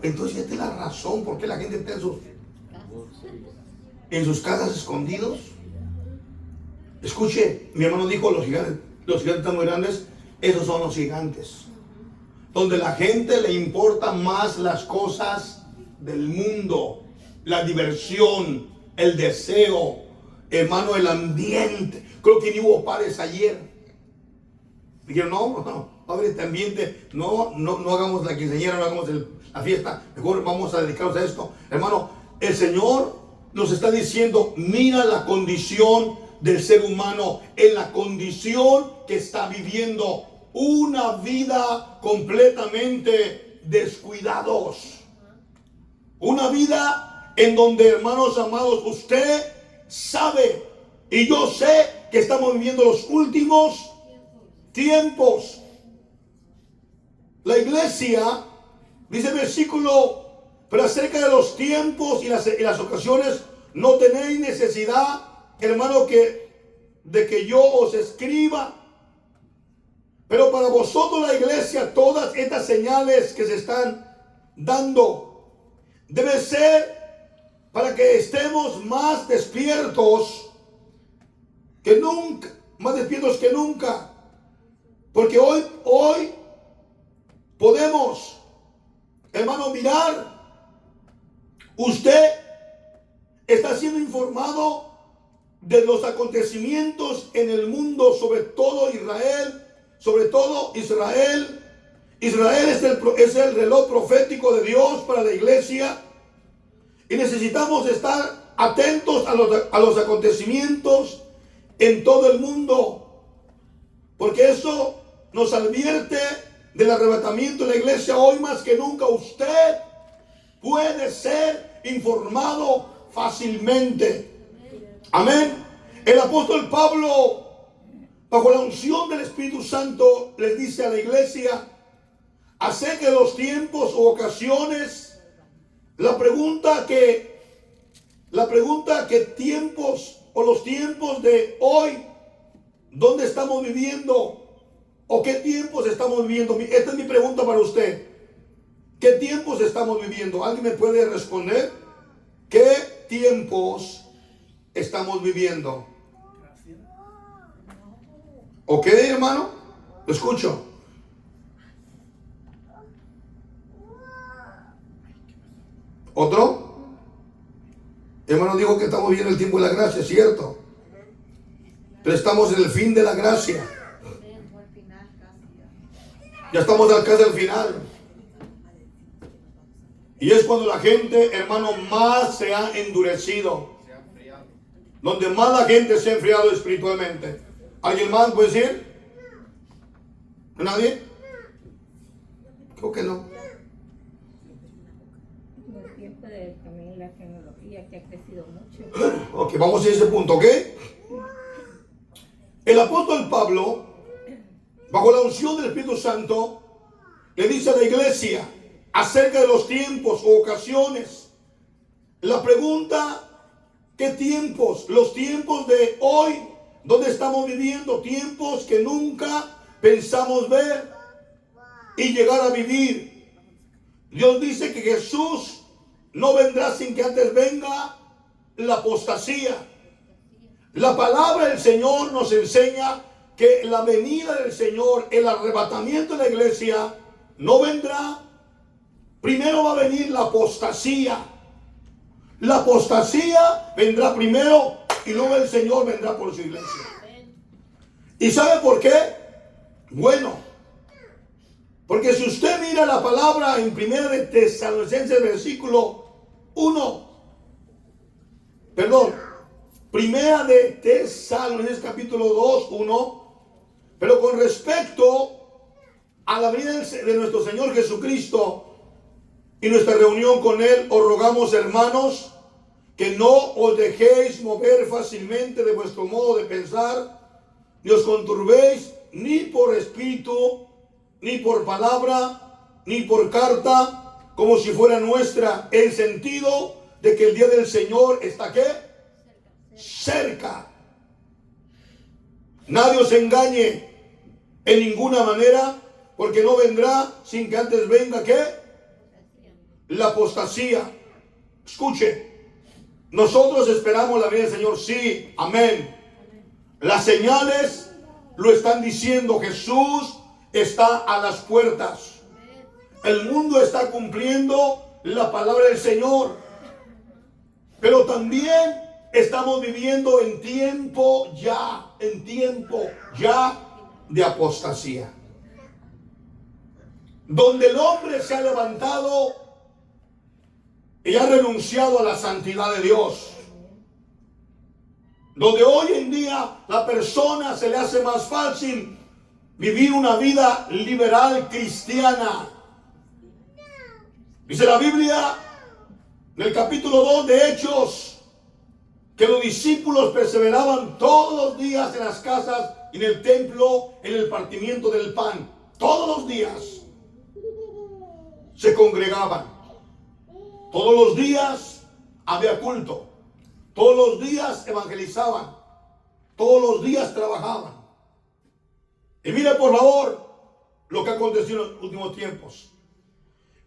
entonces esta es la razón por qué la gente está en sus casas escondidos. Escuche, mi hermano dijo, los gigantes están muy grandes. Esos son los gigantes, donde la gente le importan más las cosas del mundo, la diversión, el deseo, hermano, el ambiente. Creo que ni hubo pares ayer. Dijeron, no, abre este ambiente, no hagamos la quinceañera, no hagamos la fiesta, mejor vamos a dedicarnos a esto. Hermano, el Señor nos está diciendo, mira la condición del ser humano, en la condición que está viviendo, una vida completamente descuidados. Una vida en donde, hermanos amados, usted sabe y yo sé que estamos viviendo los últimos tiempos. La iglesia, dice el versículo, pero acerca de los tiempos y las ocasiones, no tenéis necesidad, hermano, de que yo os escriba. Pero para vosotros, la iglesia, todas estas señales que se están dando debe ser para que estemos más despiertos que nunca, más despiertos que nunca. Porque hoy podemos, hermano, mirar, usted está siendo informado de los acontecimientos en el mundo, sobre todo Israel. Israel es el reloj profético de Dios para la iglesia. Y necesitamos estar atentos a los acontecimientos en todo el mundo. Porque eso nos advierte del arrebatamiento de la iglesia. Hoy más que nunca usted puede ser informado fácilmente. Amén. El apóstol Pablo, bajo la unción del Espíritu Santo, les dice a la iglesia acerca de los tiempos o ocasiones. La pregunta que tiempos o los tiempos de hoy, ¿dónde estamos viviendo? ¿O qué tiempos estamos viviendo? Esta es mi pregunta para usted. ¿Qué tiempos estamos viviendo? ¿Alguien me puede responder? ¿Qué tiempos estamos viviendo? ¿Ok, hermano? Lo escucho. ¿Otro? Hermano dijo que estamos viviendo el tiempo de la gracia, ¿cierto? Pero estamos en el fin de la gracia. Ya estamos al casi al final. Y es cuando la gente, hermano, más se ha endurecido. Donde más la gente se ha enfriado espiritualmente. ¿Alguien más puede decir? ¿Nadie? ¿Por qué no? En el tiempo de también la tecnología que ha crecido mucho. Ok, vamos a ese punto, ¿ok? El apóstol Pablo, bajo la unción del Espíritu Santo, le dice a la iglesia acerca de los tiempos o ocasiones. La pregunta, ¿qué tiempos? Los tiempos de hoy, donde estamos viviendo, tiempos que nunca pensamos ver y llegar a vivir. Dios dice que Jesús no vendrá sin que antes venga la apostasía. La palabra del Señor nos enseña que la venida del Señor, el arrebatamiento de la iglesia, no vendrá. Primero va a venir la apostasía. La apostasía vendrá primero y luego el Señor vendrá por su iglesia. ¿Y sabe por qué? Bueno, porque si usted mira la palabra en 1 de Tesalonicenses versículo 1, perdón, 1 de Tesalonicenses capítulo 2, 1, pero con respecto a la venida de nuestro Señor Jesucristo y nuestra reunión con Él, os rogamos, hermanos, que no os dejéis mover fácilmente de vuestro modo de pensar, ni os conturbéis ni por espíritu, ni por palabra, ni por carta, como si fuera nuestra, en sentido de que el día del Señor está ¿qué? Cerca. Nadie os engañe en ninguna manera, porque no vendrá sin que antes venga ¿qué? La apostasía. Escuche, nosotros esperamos la venida del Señor, sí, amén. Las señales lo están diciendo. Jesús está a las puertas. El mundo está cumpliendo la palabra del Señor. Pero también estamos viviendo en tiempo ya de apostasía. Donde el hombre se ha levantado y ha renunciado a la santidad de Dios. Donde hoy en día la persona se le hace más fácil vivir una vida liberal cristiana. Dice la Biblia en el capítulo 2 de Hechos que los discípulos perseveraban todos los días en las casas y en el templo en el partimiento del pan. Todos los días se congregaban. Todos los días había culto. Todos los días evangelizaban. Todos los días trabajaban. Y mire por favor lo que aconteció en los últimos tiempos.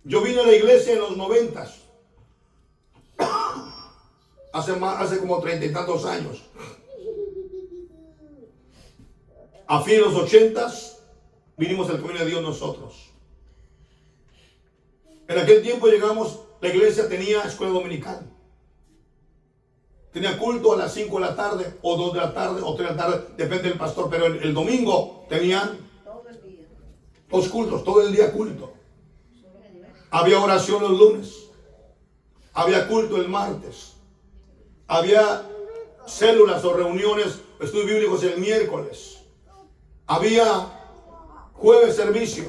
Yo vine a la iglesia en los 90s. Hace como 30 y tantos años. A fin de los 80s vinimos al camino de Dios nosotros. En aquel tiempo llegamos, la iglesia tenía escuela dominical. Tenía culto a las 5 de la tarde, o 2 de la tarde, o 3 de la tarde, depende del pastor. Pero el domingo tenían los cultos, todo el día culto. Había oración los lunes. Había culto el martes. Había células o reuniones, estudios bíblicos el miércoles. Había jueves servicio.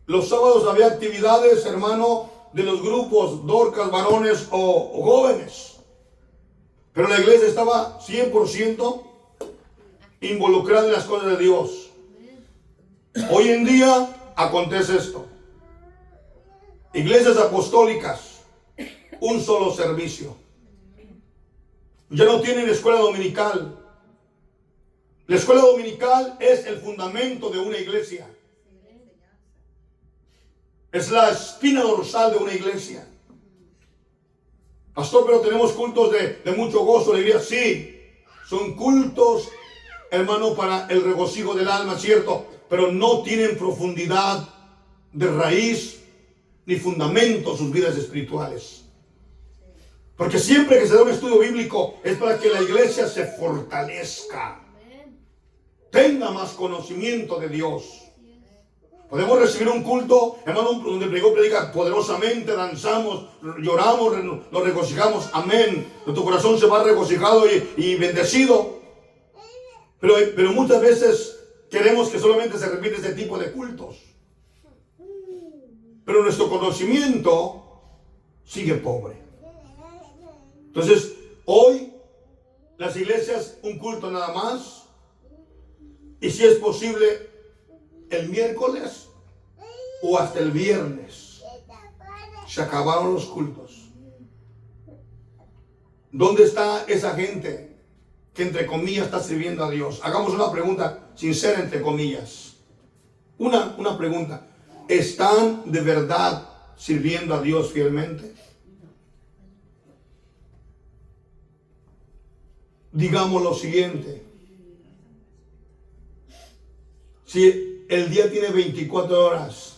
Los sábados había actividades, hermano, de los grupos Dorcas, varones o jóvenes. Pero la iglesia estaba 100% involucrada en las cosas de Dios. Hoy en día acontece esto. Iglesias apostólicas, un solo servicio. Ya no tienen escuela dominical. La escuela dominical es el fundamento de una iglesia. Es la espina dorsal de una iglesia. Pastor, pero tenemos cultos de mucho gozo, alegría. Sí, son cultos, hermano, para el regocijo del alma, cierto, pero no tienen profundidad de raíz ni fundamento sus vidas espirituales. Porque siempre que se da un estudio bíblico es para que la iglesia se fortalezca, tenga más conocimiento de Dios. Podemos recibir un culto, hermano, donde el predicador predica poderosamente, danzamos, lloramos, nos regocijamos, amén. Nuestro corazón se va regocijado y bendecido. Pero muchas veces queremos que solamente se repita este tipo de cultos. pero nuestro conocimiento sigue pobre. Entonces, hoy las iglesias, un culto nada más, y si es posible, el miércoles o hasta el viernes. Se acabaron los cultos. ¿Dónde está esa gente que entre comillas está sirviendo a Dios? Hagamos una pregunta sincera entre comillas. Una pregunta. ¿Están de verdad sirviendo a Dios fielmente? Digamos lo siguiente. Si el día tiene 24 horas,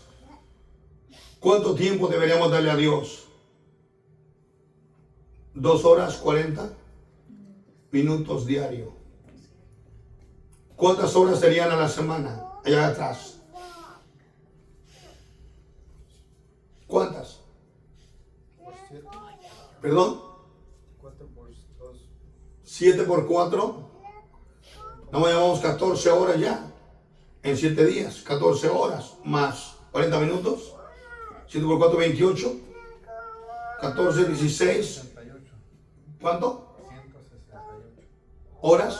¿cuánto tiempo deberíamos darle a Dios? 2 horas 40 minutos diario. ¿Cuántas horas serían a la semana? Allá atrás. ¿Cuántas? ¿Perdón? 7 por 4. No llevamos 14 horas ya. En 7 días. 14 horas más 40 minutos. 7 por 4, 28. 14, 16. ¿Cuánto? 168 horas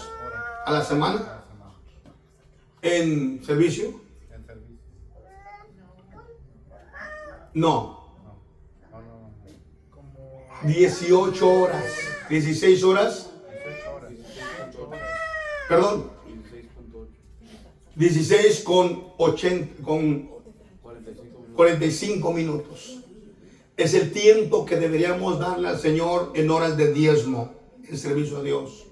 a la semana en servicio. en servicio. No, No. Como 18 horas, 16 horas, 18 horas. 18 horas. perdón, 16 con 80, con 45 minutos. Es el tiempo que deberíamos darle al Señor en horas de diezmo, en servicio a Dios,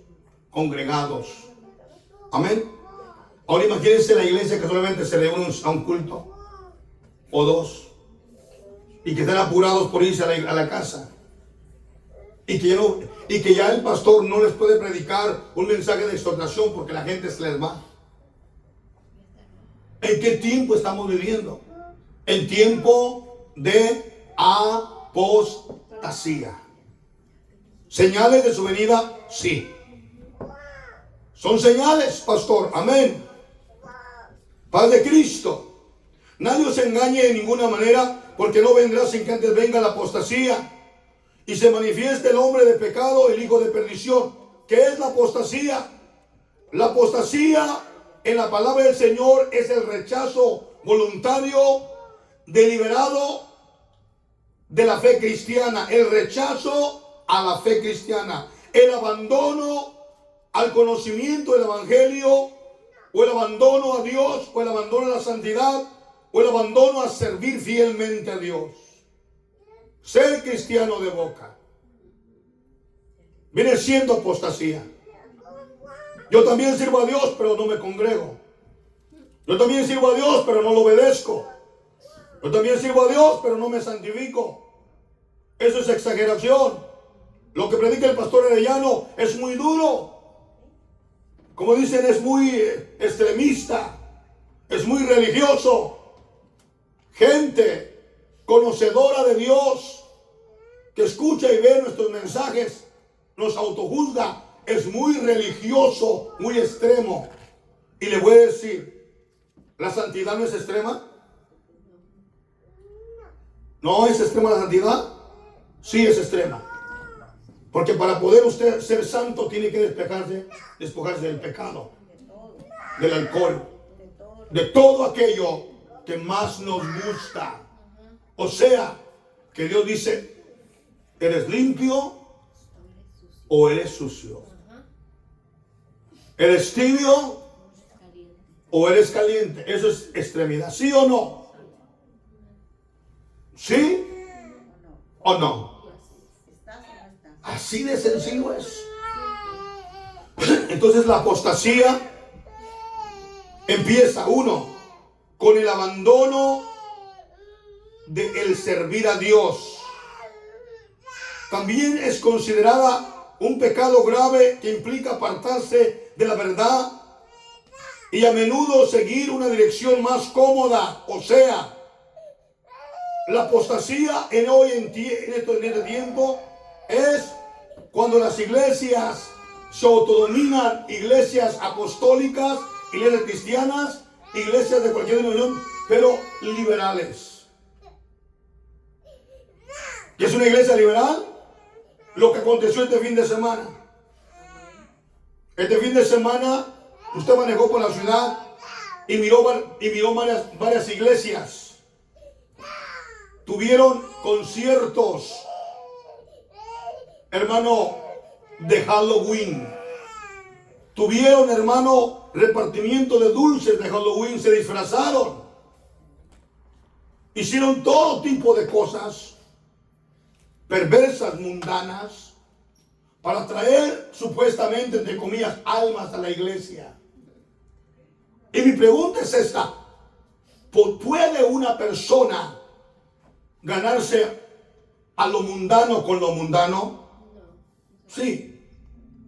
congregados. Amén. Ahora imagínense la iglesia que solamente se reúne a un culto o dos y que están apurados por irse a la casa y que ya el pastor no les puede predicar un mensaje de exhortación porque la gente se les va. ¿En qué tiempo estamos viviendo? En tiempo de apostasía. ¿Señales de su venida? Sí. Son señales, pastor. Amén. Paz de Cristo. Nadie os engañe de ninguna manera, porque no vendrá sin que antes venga la apostasía y se manifieste el hombre de pecado, el hijo de perdición. ¿Qué es la apostasía? La apostasía en la palabra del Señor es el rechazo voluntario, deliberado de la fe cristiana, el rechazo a la fe cristiana, el abandono al conocimiento del evangelio, o el abandono a Dios, o el abandono a la santidad, o el abandono a servir fielmente a Dios. Ser cristiano de boca viene siendo apostasía. Yo también sirvo a Dios, pero no me congrego. Yo también sirvo a Dios, pero no lo obedezco. Yo también sirvo a Dios, pero no me santifico. Eso es exageración. Lo que predica el pastor Arellano es muy duro. Como dicen, es muy extremista. Es muy religioso. Gente conocedora de Dios, que escucha y ve nuestros mensajes, nos autojuzga. Es muy religioso, muy extremo. Y le voy a decir, ¿la santidad no es extrema? ¿No es extrema la santidad? Sí es extrema. Porque para poder usted ser santo tiene que despojarse del pecado, del alcohol, de todo aquello que más nos gusta. O sea, que Dios dice, ¿eres limpio o eres sucio? ¿Eres tibio o eres caliente? Eso es extremidad, ¿sí o no? ¿Sí o no? Así de sencillo es. Entonces la apostasía empieza, uno, con el abandono del servir a Dios. También es considerada un pecado grave que implica apartarse de la verdad y a menudo seguir una dirección más cómoda. O sea, la apostasía en este tiempo es cuando las iglesias se autodominan, iglesias apostólicas, iglesias cristianas, iglesias de cualquier denominación, pero liberales. ¿Qué es una iglesia liberal? Lo que aconteció este fin de semana. Este fin de semana usted manejó por la ciudad y miró varias iglesias. Tuvieron conciertos, hermano, de Halloween. Tuvieron, hermano, repartimiento de dulces de Halloween. Se disfrazaron. Hicieron todo tipo de cosas perversas, mundanas, para traer supuestamente, entre comillas, almas a la iglesia. Y mi pregunta es esta: ¿puede una persona ganarse a lo mundano con lo mundano? Sí,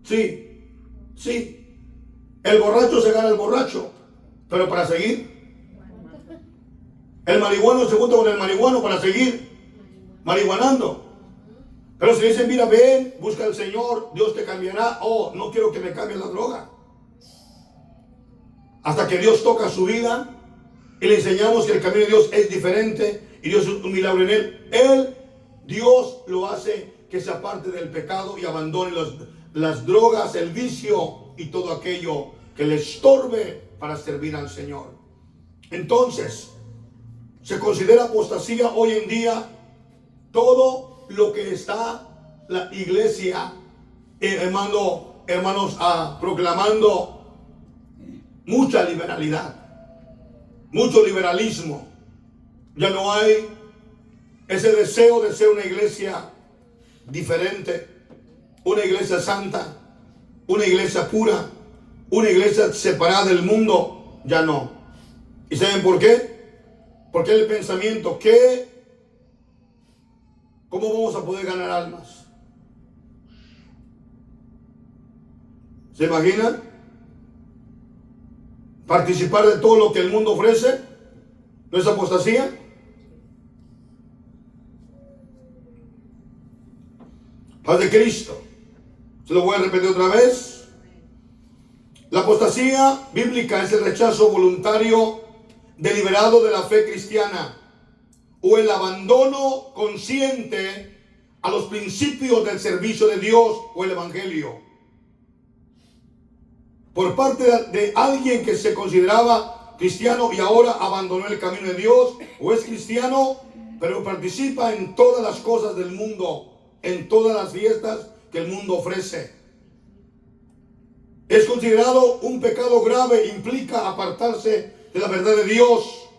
sí, sí. El borracho se gana el borracho, pero para seguir. El marihuano se junta con el marihuano para seguir marihuanando. Pero si dicen, mira, ven, busca al Señor, Dios te cambiará. Oh, no quiero que me cambie la droga. Hasta que Dios toca su vida y le enseñamos que el camino de Dios es diferente y Dios es un milagro en él. Dios lo hace que se aparte del pecado y abandone las drogas, el vicio y todo aquello que le estorbe para servir al Señor. Entonces, se considera apostasía hoy en día todo lo que está la iglesia, hermanos, proclamando mucha liberalidad, mucho liberalismo. Ya no hay ese deseo de ser una iglesia diferente, una iglesia santa, una iglesia pura, una iglesia separada del mundo. Ya no. ¿Y saben por qué? Porque el pensamiento que ¿cómo vamos a poder ganar almas? ¿Se imaginan? Participar de todo lo que el mundo ofrece. ¿No es apostasía? Paz de Cristo. Se lo voy a repetir otra vez. La apostasía bíblica es el rechazo voluntario deliberado de la fe cristiana o el abandono consciente a los principios del servicio de Dios o el evangelio por parte de alguien que se consideraba cristiano y ahora abandonó el camino de Dios, o es cristiano pero participa en todas las cosas del mundo, en todas las fiestas que el mundo ofrece. Es considerado un pecado grave, implica apartarse de la verdad de Dios.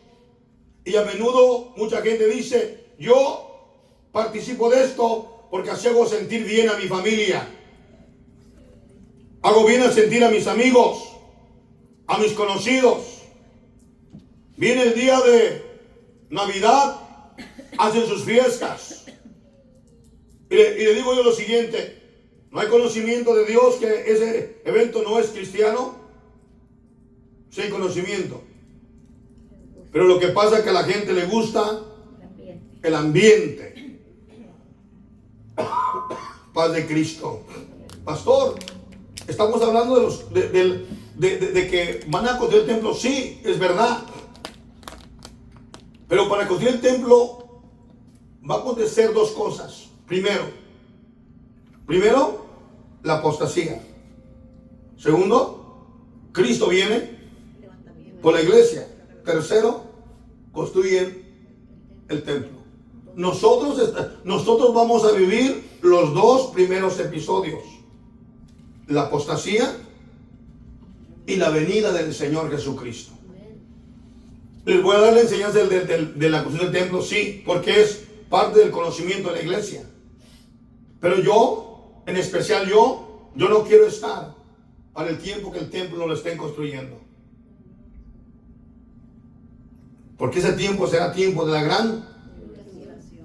Y a menudo mucha gente dice, yo participo de esto porque así hago sentir bien a mi familia. Hago bien a sentir a mis amigos, a mis conocidos. Viene el día de Navidad, hacen sus fiestas. Y le digo yo lo siguiente, ¿no hay conocimiento de Dios que ese evento no es cristiano? Sí hay conocimiento. Pero lo que pasa es que a la gente le gusta el ambiente. Paz de Cristo. Pastor, estamos hablando de que van a construir el templo. Sí, es verdad. Pero para construir el templo va a acontecer dos cosas. Primero, la apostasía. Segundo, Cristo viene por la iglesia. Tercero, construyen el templo. Nosotros vamos a vivir los dos primeros episodios: la apostasía y la venida del Señor Jesucristo. Les voy a dar la enseñanza de la construcción del templo, sí, porque es parte del conocimiento de la iglesia. Pero yo, en especial yo no quiero estar para el tiempo que el templo lo estén construyendo. Porque ese tiempo será tiempo de la gran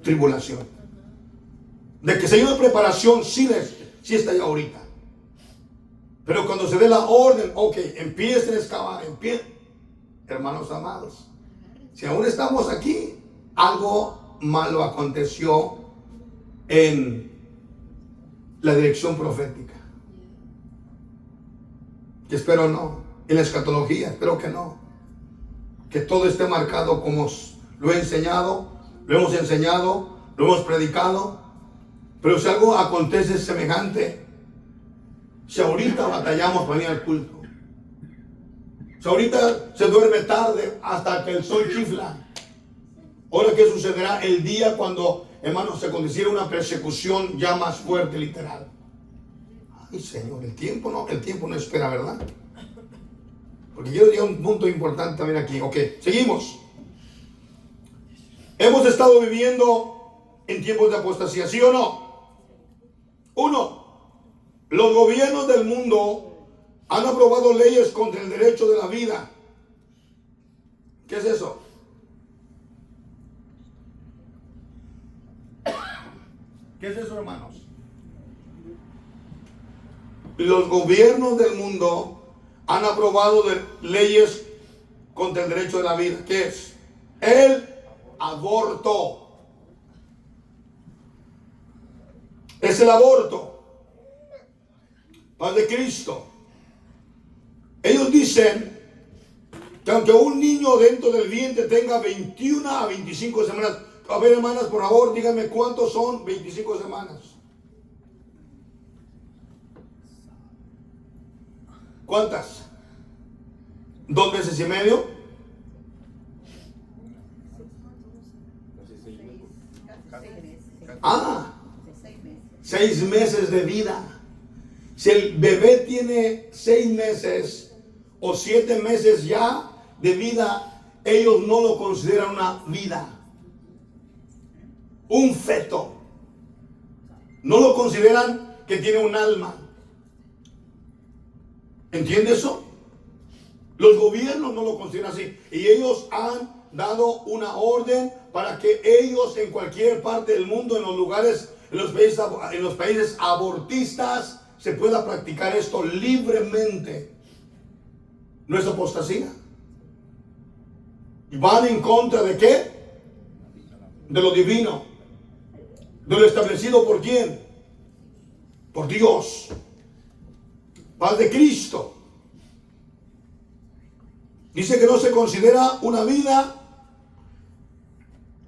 tribulación. De que se dio de preparación, sí está ya ahorita. Pero cuando se dé la orden, ok, empiecen a excavar, hermanos amados, si aún estamos aquí, algo malo aconteció en la dirección profética. Que espero no. En la escatología, espero que no. Que todo esté marcado como lo hemos enseñado lo hemos predicado, pero si algo acontece semejante, si ahorita batallamos para ir al culto, si ahorita se duerme tarde hasta que el sol chifla, ahora qué sucederá el día cuando, hermanos, se condiciera una persecución ya más fuerte, literal. Ay, Señor, el tiempo no espera, ¿verdad? Porque quiero llegar a un punto importante también aquí. Ok, seguimos. Hemos estado viviendo en tiempos de apostasía, ¿sí o no? Uno, los gobiernos del mundo han aprobado leyes contra el derecho de la vida. ¿Qué es eso? ¿Qué es eso, hermanos? Los gobiernos del mundo han aprobado leyes contra el derecho de la vida. ¿Qué es? El aborto. Es el aborto. Paz de Cristo. Ellos dicen que aunque un niño dentro del vientre tenga 21 a 25 semanas. A ver, hermanas, por favor, díganme cuántos son 25 semanas. ¿Cuántas? ¿2 meses y medio? Ah, 6 meses de vida. Si el bebé tiene 6 meses o 7 meses ya de vida, ellos no lo consideran una vida. Un feto. No lo consideran que tiene un alma. ¿Entiende eso? Los gobiernos no lo consideran así. Y ellos han dado una orden para que ellos en cualquier parte del mundo, en los lugares, en los países abortistas, se pueda practicar esto libremente. ¿No es apostasía? ¿Y van en contra de qué? De lo divino. De lo establecido por quién? Por Dios. Paz de Cristo. Dice que no se considera una vida.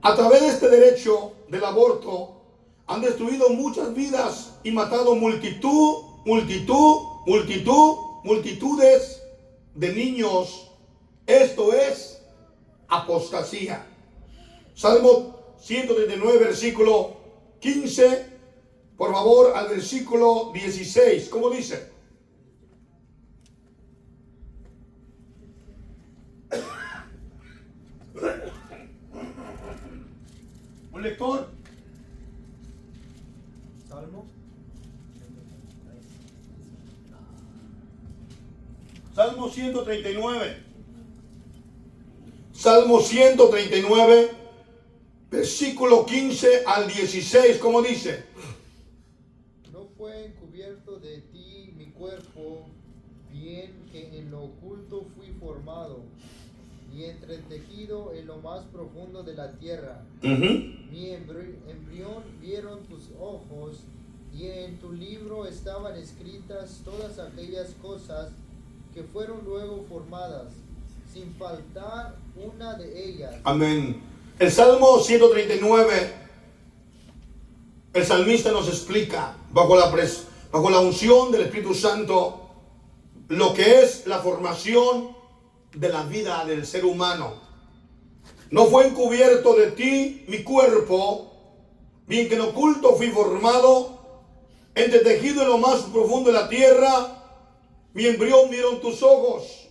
A través de este derecho del aborto han destruido muchas vidas y matado multitudes de niños. Esto es apostasía. Salmo 139, versículo 15, por favor, al versículo 16. ¿Cómo dice? ¿Un lector? Salmo. Salmo 139. Salmo 139, versículo 15 al 16. ¿Cómo dice? No fue encubierto de ti mi cuerpo, bien que en lo oculto fui formado, y entretejido en lo más profundo de la tierra. Mi embrión vieron tus ojos, y en tu libro estaban escritas todas aquellas cosas que fueron luego formadas, sin faltar una de ellas. Amén. El Salmo 139, el salmista nos explica, bajo la unción del Espíritu Santo, lo que es la formación de la vida del ser humano. No fue encubierto de ti mi cuerpo, bien que en oculto fui formado, entretejido en lo más profundo de la tierra, mi embrión vieron tus ojos,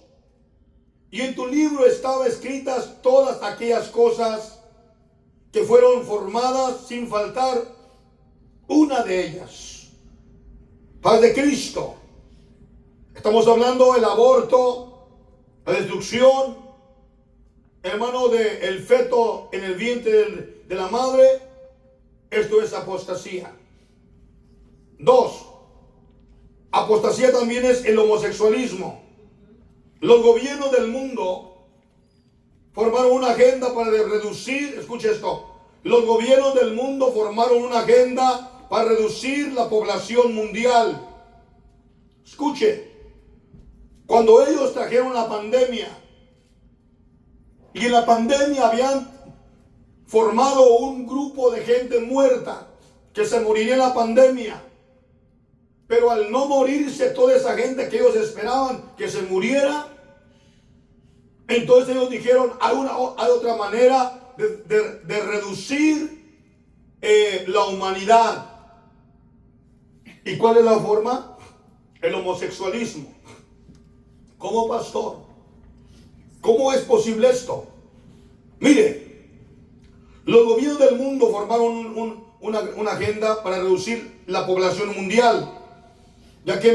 y en tu libro estaban escritas todas aquellas cosas que fueron formadas sin faltar una de ellas. Paz de Cristo. Estamos hablando del aborto, la destrucción, hermano, del feto en el vientre de la madre. Esto es apostasía. 2. Apostasía también es el homosexualismo. Los gobiernos del mundo formaron una agenda para reducir, escuche esto, los gobiernos del mundo formaron una agenda para reducir la población mundial. Escuche, cuando ellos trajeron la pandemia, y en la pandemia habían formado un grupo de gente muerta que se moriría en la pandemia. Pero al no morirse toda esa gente que ellos esperaban que se muriera, entonces ellos dijeron, hay otra manera de reducir la humanidad. ¿Y cuál es la forma? El homosexualismo. ¿Cómo, pastor? ¿Cómo es posible esto? Mire, los gobiernos del mundo formaron una agenda para reducir la población mundial, ya que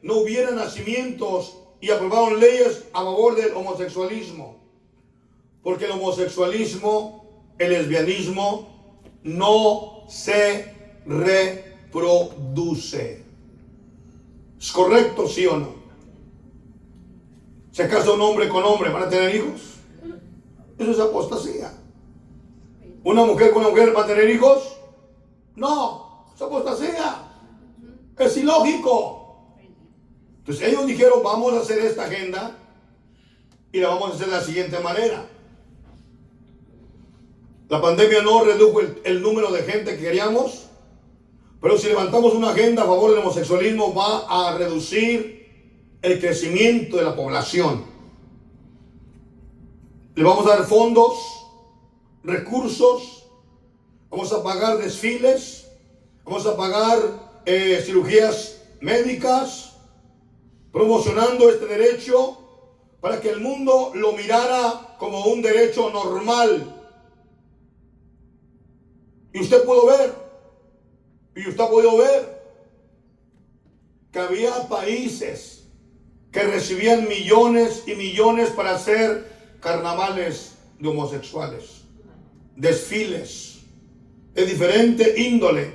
no hubiera nacimientos, y aprobaron leyes a favor del homosexualismo, porque el homosexualismo, el lesbianismo, no se reproduce. ¿Es correcto, sí o no? ¿Se casa un hombre con hombre, van a tener hijos? Eso es apostasía. ¿Una mujer con una mujer va a tener hijos? No, es apostasía. Es ilógico. Entonces ellos dijeron, vamos a hacer esta agenda y la vamos a hacer de la siguiente manera. La pandemia no redujo el número de gente que queríamos, pero si levantamos una agenda a favor del homosexualismo, va a reducir el crecimiento de la población. Le vamos a dar fondos, recursos, vamos a pagar desfiles, vamos a pagar cirugías médicas, promocionando este derecho para que el mundo lo mirara como un derecho normal. Y usted pudo ver, y usted ha podido ver, que había países que recibían millones y millones para hacer carnavales de homosexuales, desfiles de diferente índole,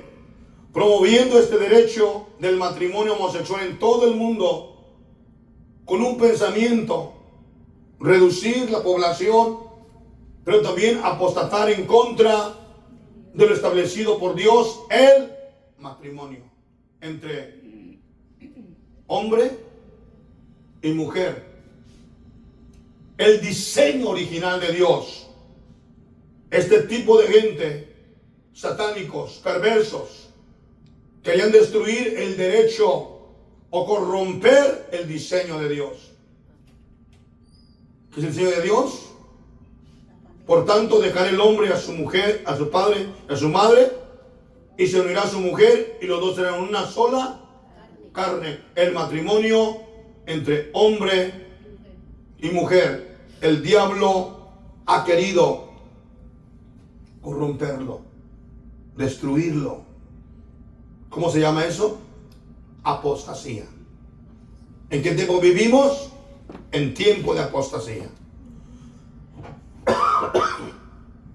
promoviendo este derecho del matrimonio homosexual en todo el mundo, con un pensamiento, reducir la población, pero también apostatar en contra de lo establecido por Dios, el matrimonio entre hombre y mujer. El diseño original de Dios. Este tipo de gente, satánicos, perversos, querían destruir el derecho o corromper el diseño de Dios. ¿Qué es el diseño de Dios? Por tanto, dejará el hombre a su mujer, a su padre, a su madre, y se unirá a su mujer, y los dos serán una sola carne. El matrimonio entre hombre y mujer. El diablo ha querido corromperlo, destruirlo. ¿Cómo se llama eso? Apostasía. ¿En qué tiempo vivimos? En tiempo de apostasía.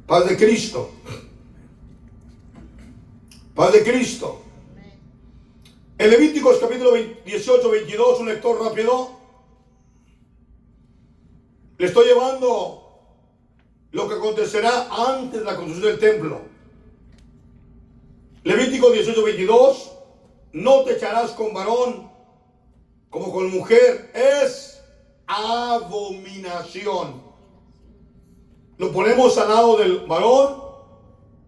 Paz de Cristo. Paz de Cristo. En Levíticos capítulo 18, 22, un lector rápido. Le estoy llevando lo que acontecerá antes de la construcción del templo. Levítico 18, 22. No te echarás con varón como con mujer. Es abominación. Lo ponemos al lado del varón,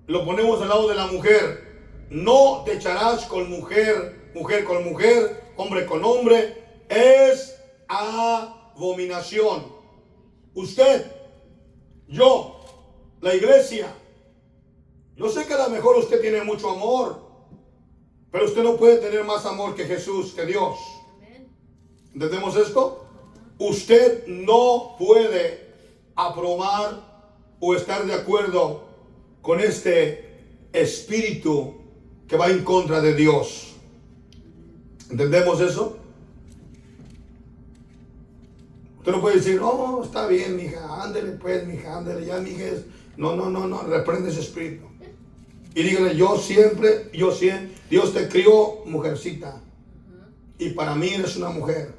lo ponemos al lado de la mujer. No te echarás con mujer, mujer con mujer, hombre con hombre. Es abominación. Usted, yo, la iglesia. Yo sé que a lo mejor usted tiene mucho amor, pero usted no puede tener más amor que Jesús, que Dios. ¿Entendemos esto? Usted no puede aprobar o estar de acuerdo con este espíritu que va en contra de Dios. ¿Entendemos eso? Usted no puede decir, no, está bien, mija, ándele pues, mija, ándele, ya, mija. No, reprende ese espíritu. Y dígale, yo siempre, Dios te crió mujercita. Y para mí eres una mujer.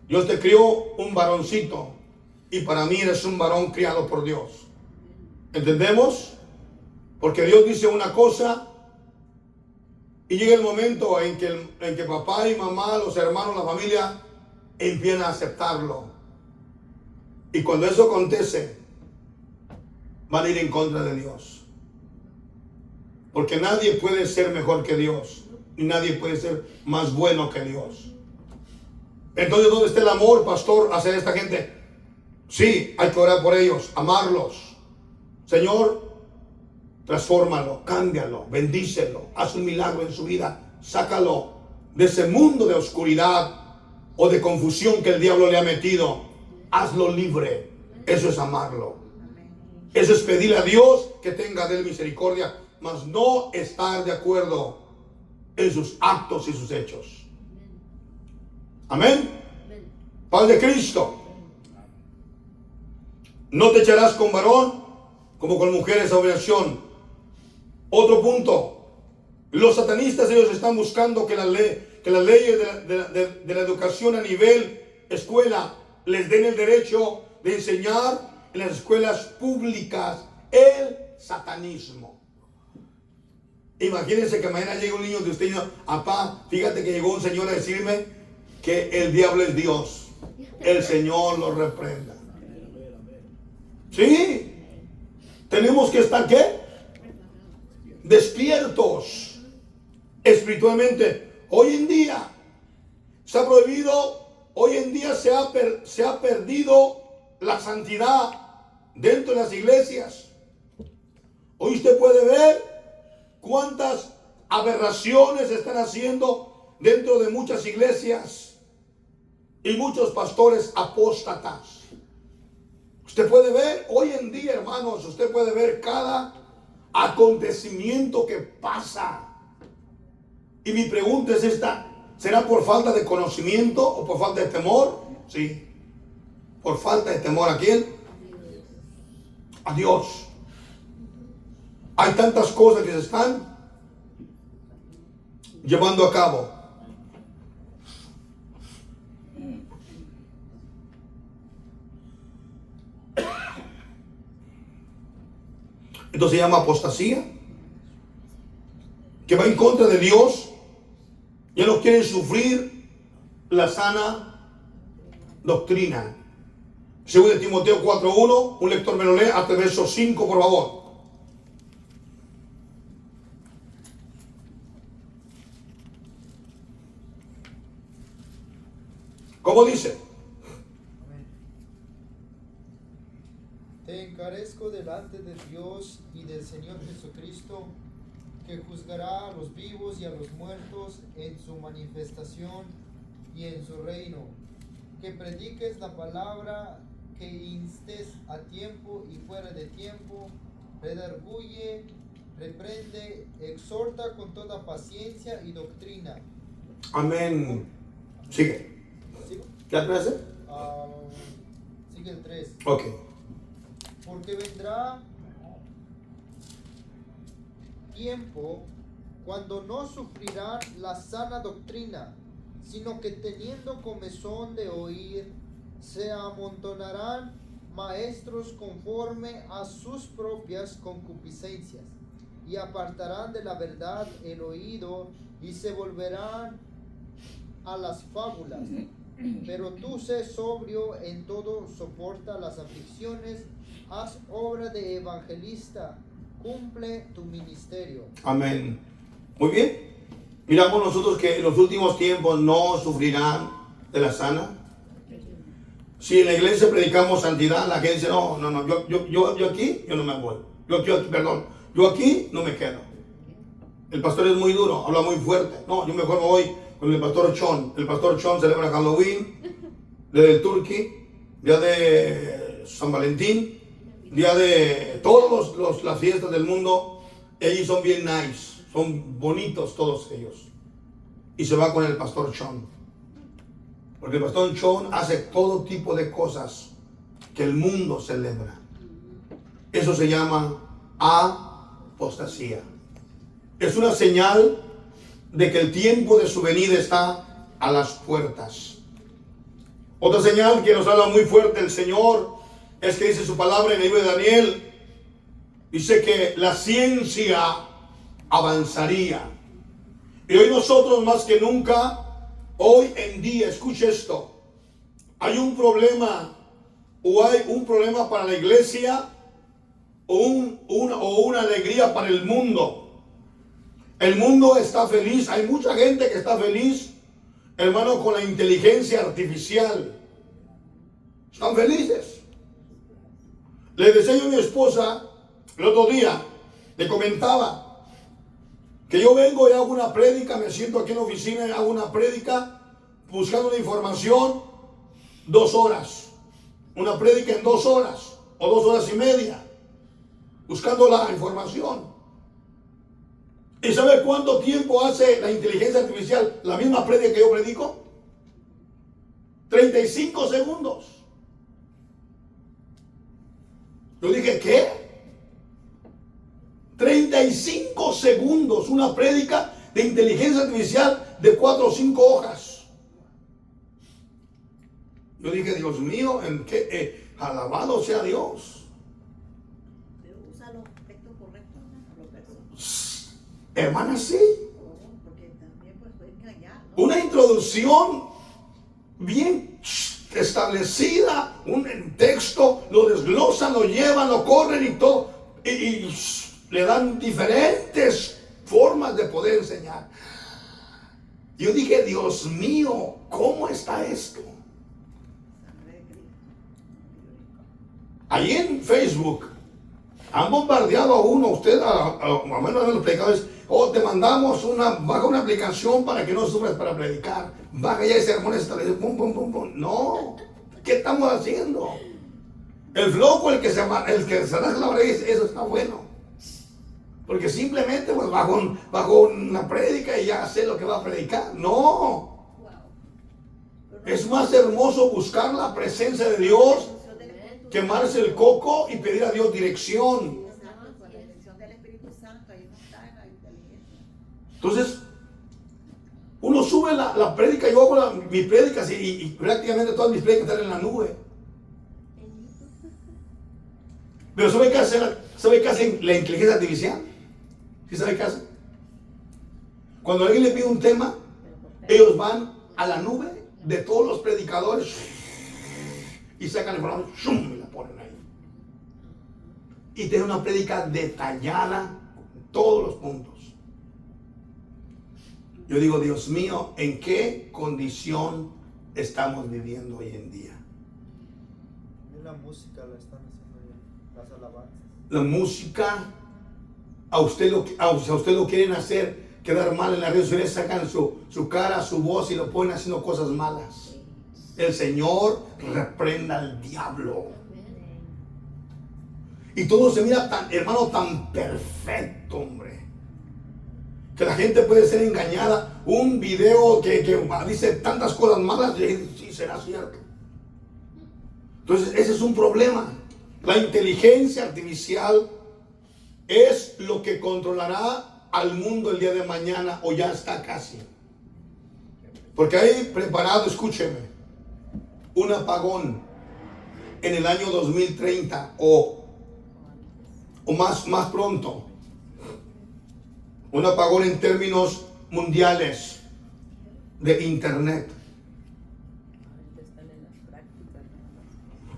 Dios te crió un varoncito. Y para mí eres un varón criado por Dios. ¿Entendemos? Porque Dios dice una cosa y llega el momento en que papá y mamá, los hermanos, la familia empiezan a aceptarlo. Y cuando eso acontece, van a ir en contra de Dios. Porque nadie puede ser mejor que Dios. Y nadie puede ser más bueno que Dios. Entonces, ¿dónde está el amor, pastor, hacia esta gente? Sí, hay que orar por ellos, amarlos. Señor, transfórmalo, cámbialo, bendícelo, haz un milagro en su vida, sácalo de ese mundo de oscuridad o de confusión que el diablo le ha metido. Hazlo libre. Eso es amarlo. Eso es pedirle a Dios que tenga de él misericordia, mas no estar de acuerdo en sus actos y sus hechos. Amén. Paz de Cristo. No te echarás con varón como con mujeres a obligación. Otro punto. Los satanistas, ellos están buscando que las leyes de la educación a nivel escuela les den el derecho de enseñar en las escuelas públicas el satanismo. Imagínense que mañana llega un niño de usted y dice: papá, fíjate que llegó un señor a decirme que el diablo es Dios. El Señor lo reprenda. Sí. Tenemos que estar, ¿qué? Despiertos espiritualmente. Hoy en día se ha prohibido, hoy en día se ha perdido la santidad dentro de las iglesias. Hoy usted puede ver cuántas aberraciones se están haciendo dentro de muchas iglesias y muchos pastores apóstatas. Usted puede ver hoy en día, hermanos, usted puede ver cada acontecimiento que pasa. Y mi pregunta es esta: ¿será por falta de conocimiento o por falta de temor? Sí. ¿Por falta de temor a quién? A Dios. Hay tantas cosas que se están llevando a cabo. Esto se llama apostasía, que va en contra de Dios. Ya no quieren sufrir la sana doctrina. Según de Timoteo 4:1, un lector me lo lee hasta el verso 5, por favor. ¿Cómo dice? Te encarezco delante de Dios y del Señor Jesucristo, que juzgará a los vivos y a los muertos en su manifestación y en su reino, que prediques la palabra, que instes a tiempo y fuera de tiempo, redarguye, reprende, exhorta con toda paciencia y doctrina. Amén. Sigue. ¿Sigo? ¿Ya 13? Sigue el 3. Ok. Porque vendrá tiempo cuando no sufrirán la sana doctrina, sino que teniendo comezón de oír, se amontonarán maestros conforme a sus propias concupiscencias, y apartarán de la verdad el oído, y se volverán a las fábulas. Pero tú sé sobrio en todo, soporta las aflicciones, haz obra de evangelista, cumple tu ministerio. Amén. Muy bien. Miramos nosotros que en los últimos tiempos no sufrirán de la sana. Si en la iglesia predicamos santidad, la gente dice: no, yo aquí, yo no me voy. Yo aquí no me quedo. El pastor es muy duro, habla muy fuerte. No, yo mejor me voy con el pastor Chon. El pastor Chon celebra Halloween, día del Turkey, día de San Valentín, día de todas las fiestas del mundo. Ellos son bien nice, son bonitos todos ellos. Y se va con el pastor Chon. Porque el pastor Chon hace todo tipo de cosas que el mundo celebra. Eso se llama apostasía. Es una señal de que el tiempo de su venida está a las puertas. Otra señal que nos habla muy fuerte el Señor es que dice su palabra en el libro de Daniel. Dice que la ciencia avanzaría. Y hoy nosotros más que nunca, hoy en día, escuche esto, hay un problema o hay un problema para la iglesia o una alegría para el mundo. El mundo está feliz, hay mucha gente que está feliz, hermano, con la inteligencia artificial. Están felices. Le decía yo a mi esposa el otro día, le comentaba que yo vengo y hago una prédica, me siento aquí en la oficina y hago una prédica buscando la información 2 horas. Una prédica en 2 horas o 2 horas y media, buscando la información. ¿Y sabe cuánto tiempo hace la inteligencia artificial la misma prédica que yo predico? 35 segundos. Yo dije, ¿qué? 35 segundos, una prédica de inteligencia artificial de 4 o 5 hojas. Yo dije, Dios mío, ¿en qué? Alabado sea Dios. Pero usa los aspectos correctos, los versos. Hermana, sí. Porque también pues puede engañar, ¿no? Una introducción bien establecida, un texto, lo desglosan, lo llevan, lo corren y todo. Y le dan diferentes formas de poder enseñar. Yo dije, Dios mío, ¿cómo está esto? Sangre de Cristo. Ahí en Facebook han bombardeado a uno, usted, a menos de los predicadores, te mandamos baja una aplicación para que no sufras para predicar, baja ya sermones establecidos, pum, pum, pum, pum. No, ¿qué estamos haciendo? El flojo, el que se rasga la oreja, eso está bueno. Porque simplemente pues bajo una prédica y ya sé lo que va a predicar. No. Es más hermoso buscar la presencia de Dios, quemarse el coco y pedir a Dios dirección. Exacto, con la dirección del Espíritu Santo, ahí no está en la inteligencia. Entonces, uno sube la prédica, yo hago mis prédicas y prácticamente todas mis prédicas están en la nube. Pero ¿sabe qué hace la inteligencia artificial? ¿Sí sabe qué hace? Cuando alguien le pide un tema, ellos van a la nube de todos los predicadores y sacan la información y la ponen ahí. Y tiene una prédica detallada, todos los puntos. Yo digo, Dios mío, ¿en qué condición estamos viviendo hoy en día? Y la música la están haciendo ya, las alabanzas. La música, a usted lo quieren hacer quedar mal en las redes sociales, sacan su cara, su voz y lo ponen haciendo cosas malas. El Señor reprenda al diablo. Y todo se mira tan perfecto, hombre, que la gente puede ser engañada. Un video que dice tantas cosas malas, sí, será cierto. Entonces ese es un problema. La inteligencia artificial es lo que controlará al mundo el día de mañana, o ya está casi. Porque hay preparado, escúcheme, un apagón en el año 2030 o más pronto. Un apagón en términos mundiales de internet. Están en las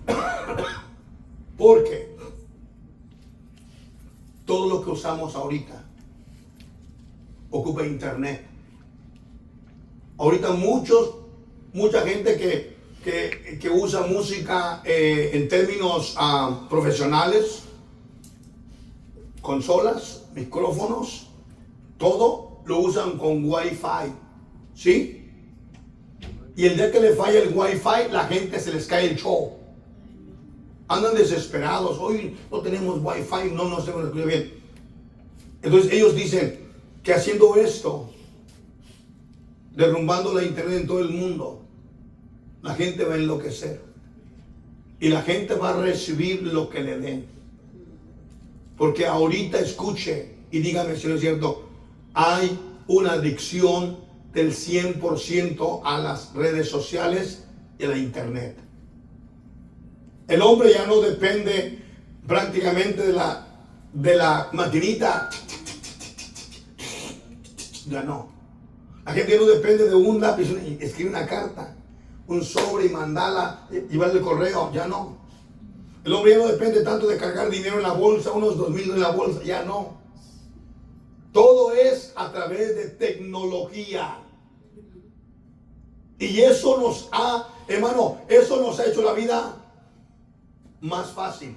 prácticas. Porque todo lo que usamos ahorita ocupa internet. Ahorita mucha gente que usa música en términos profesionales, consolas, micrófonos, todo lo usan con Wi-Fi, ¿sí? Y el día que le falla el Wi-Fi, la gente se les cae el show. Andan desesperados, hoy no tenemos Wi-Fi, no se nos escucha bien. Entonces ellos dicen que haciendo esto, derrumbando la internet en todo el mundo, la gente va a enloquecer. Y la gente va a recibir lo que le den. Porque ahorita escuche y dígame si no es cierto, hay una adicción del 100% a las redes sociales y a la internet. El hombre ya no depende prácticamente de la maquinita. Ya no. La gente no depende de un lápiz, escribir una carta, un sobre y mandarla, llevarle el correo. Ya no. El hombre ya no depende tanto de cargar dinero en la bolsa, unos 2,000 en la bolsa, ya no. Todo es a través de tecnología. Y eso nos ha, hermano, eso nos ha hecho la vida más fácil.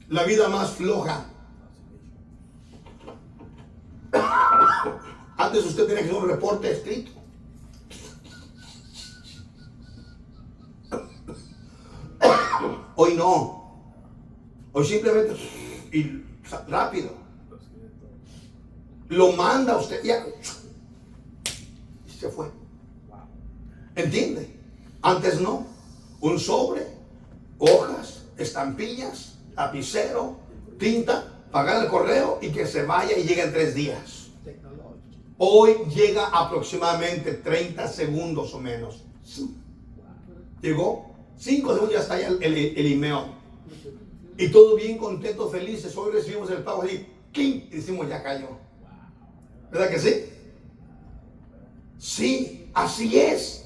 La vida más floja. Antes usted tenía que hacer un reporte escrito. Hoy no. Hoy simplemente y rápido. Lo manda usted ya. Y se fue. ¿Entiende? Antes no. Un sobre, hojas, estampillas, lapicero, tinta, pagar el correo y que se vaya y llegue en 3 días. Hoy llega aproximadamente 30 segundos o menos. Llegó 5 segundos, ya está ahí el email. Y todo bien contentos, felices. Hoy recibimos el pago así, ¡cling! Y decimos, ya cayó. ¿Verdad que sí? Sí, así es.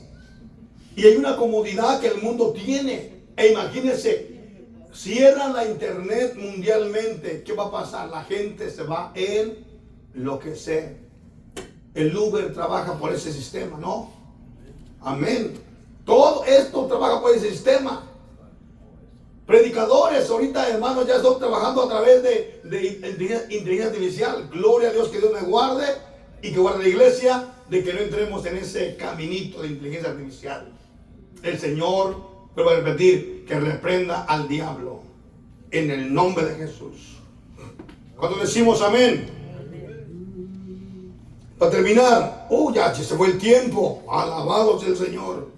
Y hay una comodidad que el mundo tiene. E imagínense, cierran la internet mundialmente, ¿qué va a pasar? La gente se va a enloquecer. El Uber trabaja por ese sistema, ¿no? Amén. Todo esto trabaja por ese sistema. Predicadores, ahorita hermanos, ya estoy trabajando a través de inteligencia artificial. Gloria a Dios, que Dios me guarde y que guarde la iglesia de que no entremos en ese caminito de inteligencia artificial. El Señor, vuelvo a repetir, que reprenda al diablo en el nombre de Jesús. Cuando decimos amén, para terminar, ya se fue el tiempo. Alabado sea el Señor.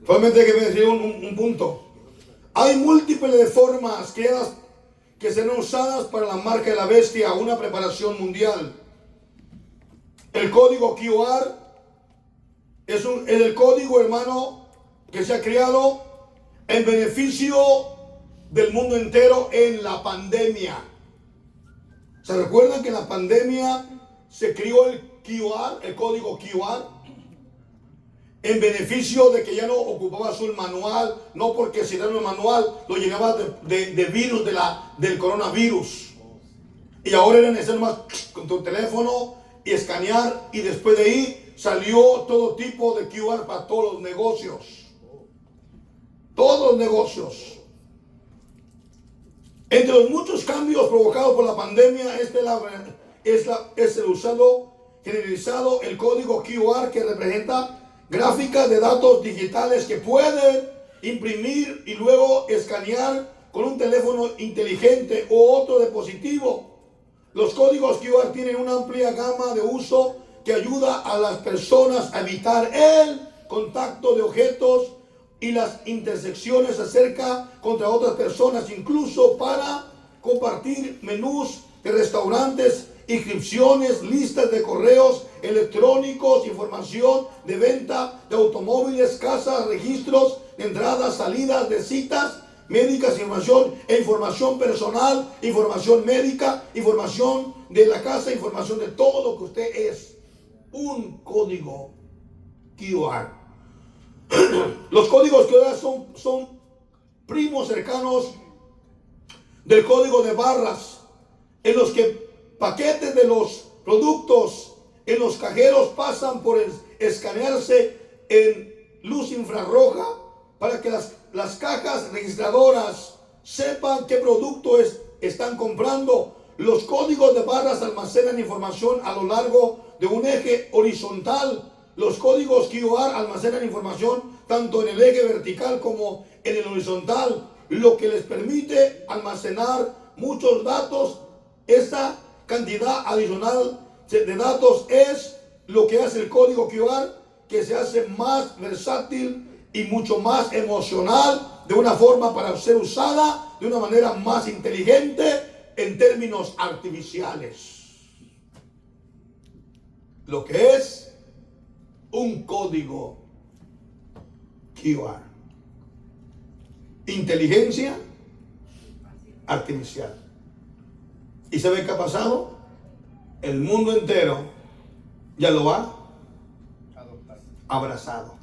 Solamente hay que decir un punto. Hay múltiples formas que serán usadas para la marca de la bestia, una preparación mundial. El código QR es el código, hermano, que se ha creado en beneficio del mundo entero en la pandemia. ¿Se recuerdan que en la pandemia se creó el QR, el código QR? En beneficio de que ya no ocupabas un manual, no porque si era un manual lo llenabas de virus del coronavirus. Y ahora era necesario más con tu teléfono y escanear, y después de ahí salió todo tipo de QR para todos los negocios. Todos los negocios. Entre los muchos cambios provocados por la pandemia, es el usado generalizado el código QR, que representa gráficas de datos digitales que pueden imprimir y luego escanear con un teléfono inteligente o otro dispositivo. Los códigos QR tienen una amplia gama de uso que ayuda a las personas a evitar el contacto de objetos y las intersecciones contra otras personas, incluso para compartir menús de restaurantes, inscripciones, listas de correos electrónicos, información de venta de automóviles, casas, registros de entradas, salidas, de citas médicas, información personal, información médica, información de la casa, información de todo lo que usted es. Un código QR. Los códigos QR son primos cercanos del código de barras, en los que paquetes de los productos en los cajeros pasan por escanearse en luz infrarroja para que las cajas registradoras sepan qué producto están comprando. Los códigos de barras almacenan información a lo largo de un eje horizontal. Los códigos QR almacenan información tanto en el eje vertical como en el horizontal, lo que les permite almacenar muchos datos. Esta cantidad adicional de datos es lo que hace el código QR, que se hace más versátil y mucho más emocional, de una forma para ser usada de una manera más inteligente en términos artificiales. Lo que es un código QR. Inteligencia artificial. ¿Y sabe qué ha pasado? El mundo entero ya lo ha abrazado.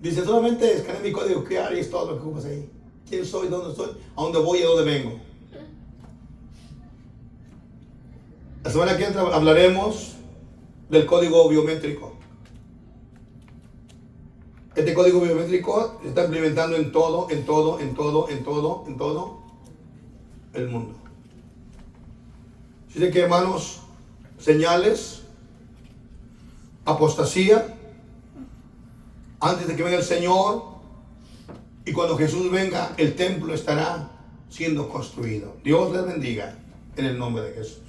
Dice, solamente escanea mi código QR y es todo lo que ocupas ahí. ¿Quién soy? ¿Dónde estoy? ¿A dónde voy y a dónde vengo? La semana que entra hablaremos del código biométrico. Este código biométrico se está implementando en todo el mundo. Así que, hermanos, señales, apostasía, antes de que venga el Señor, y cuando Jesús venga, el templo estará siendo construido. Dios les bendiga en el nombre de Jesús.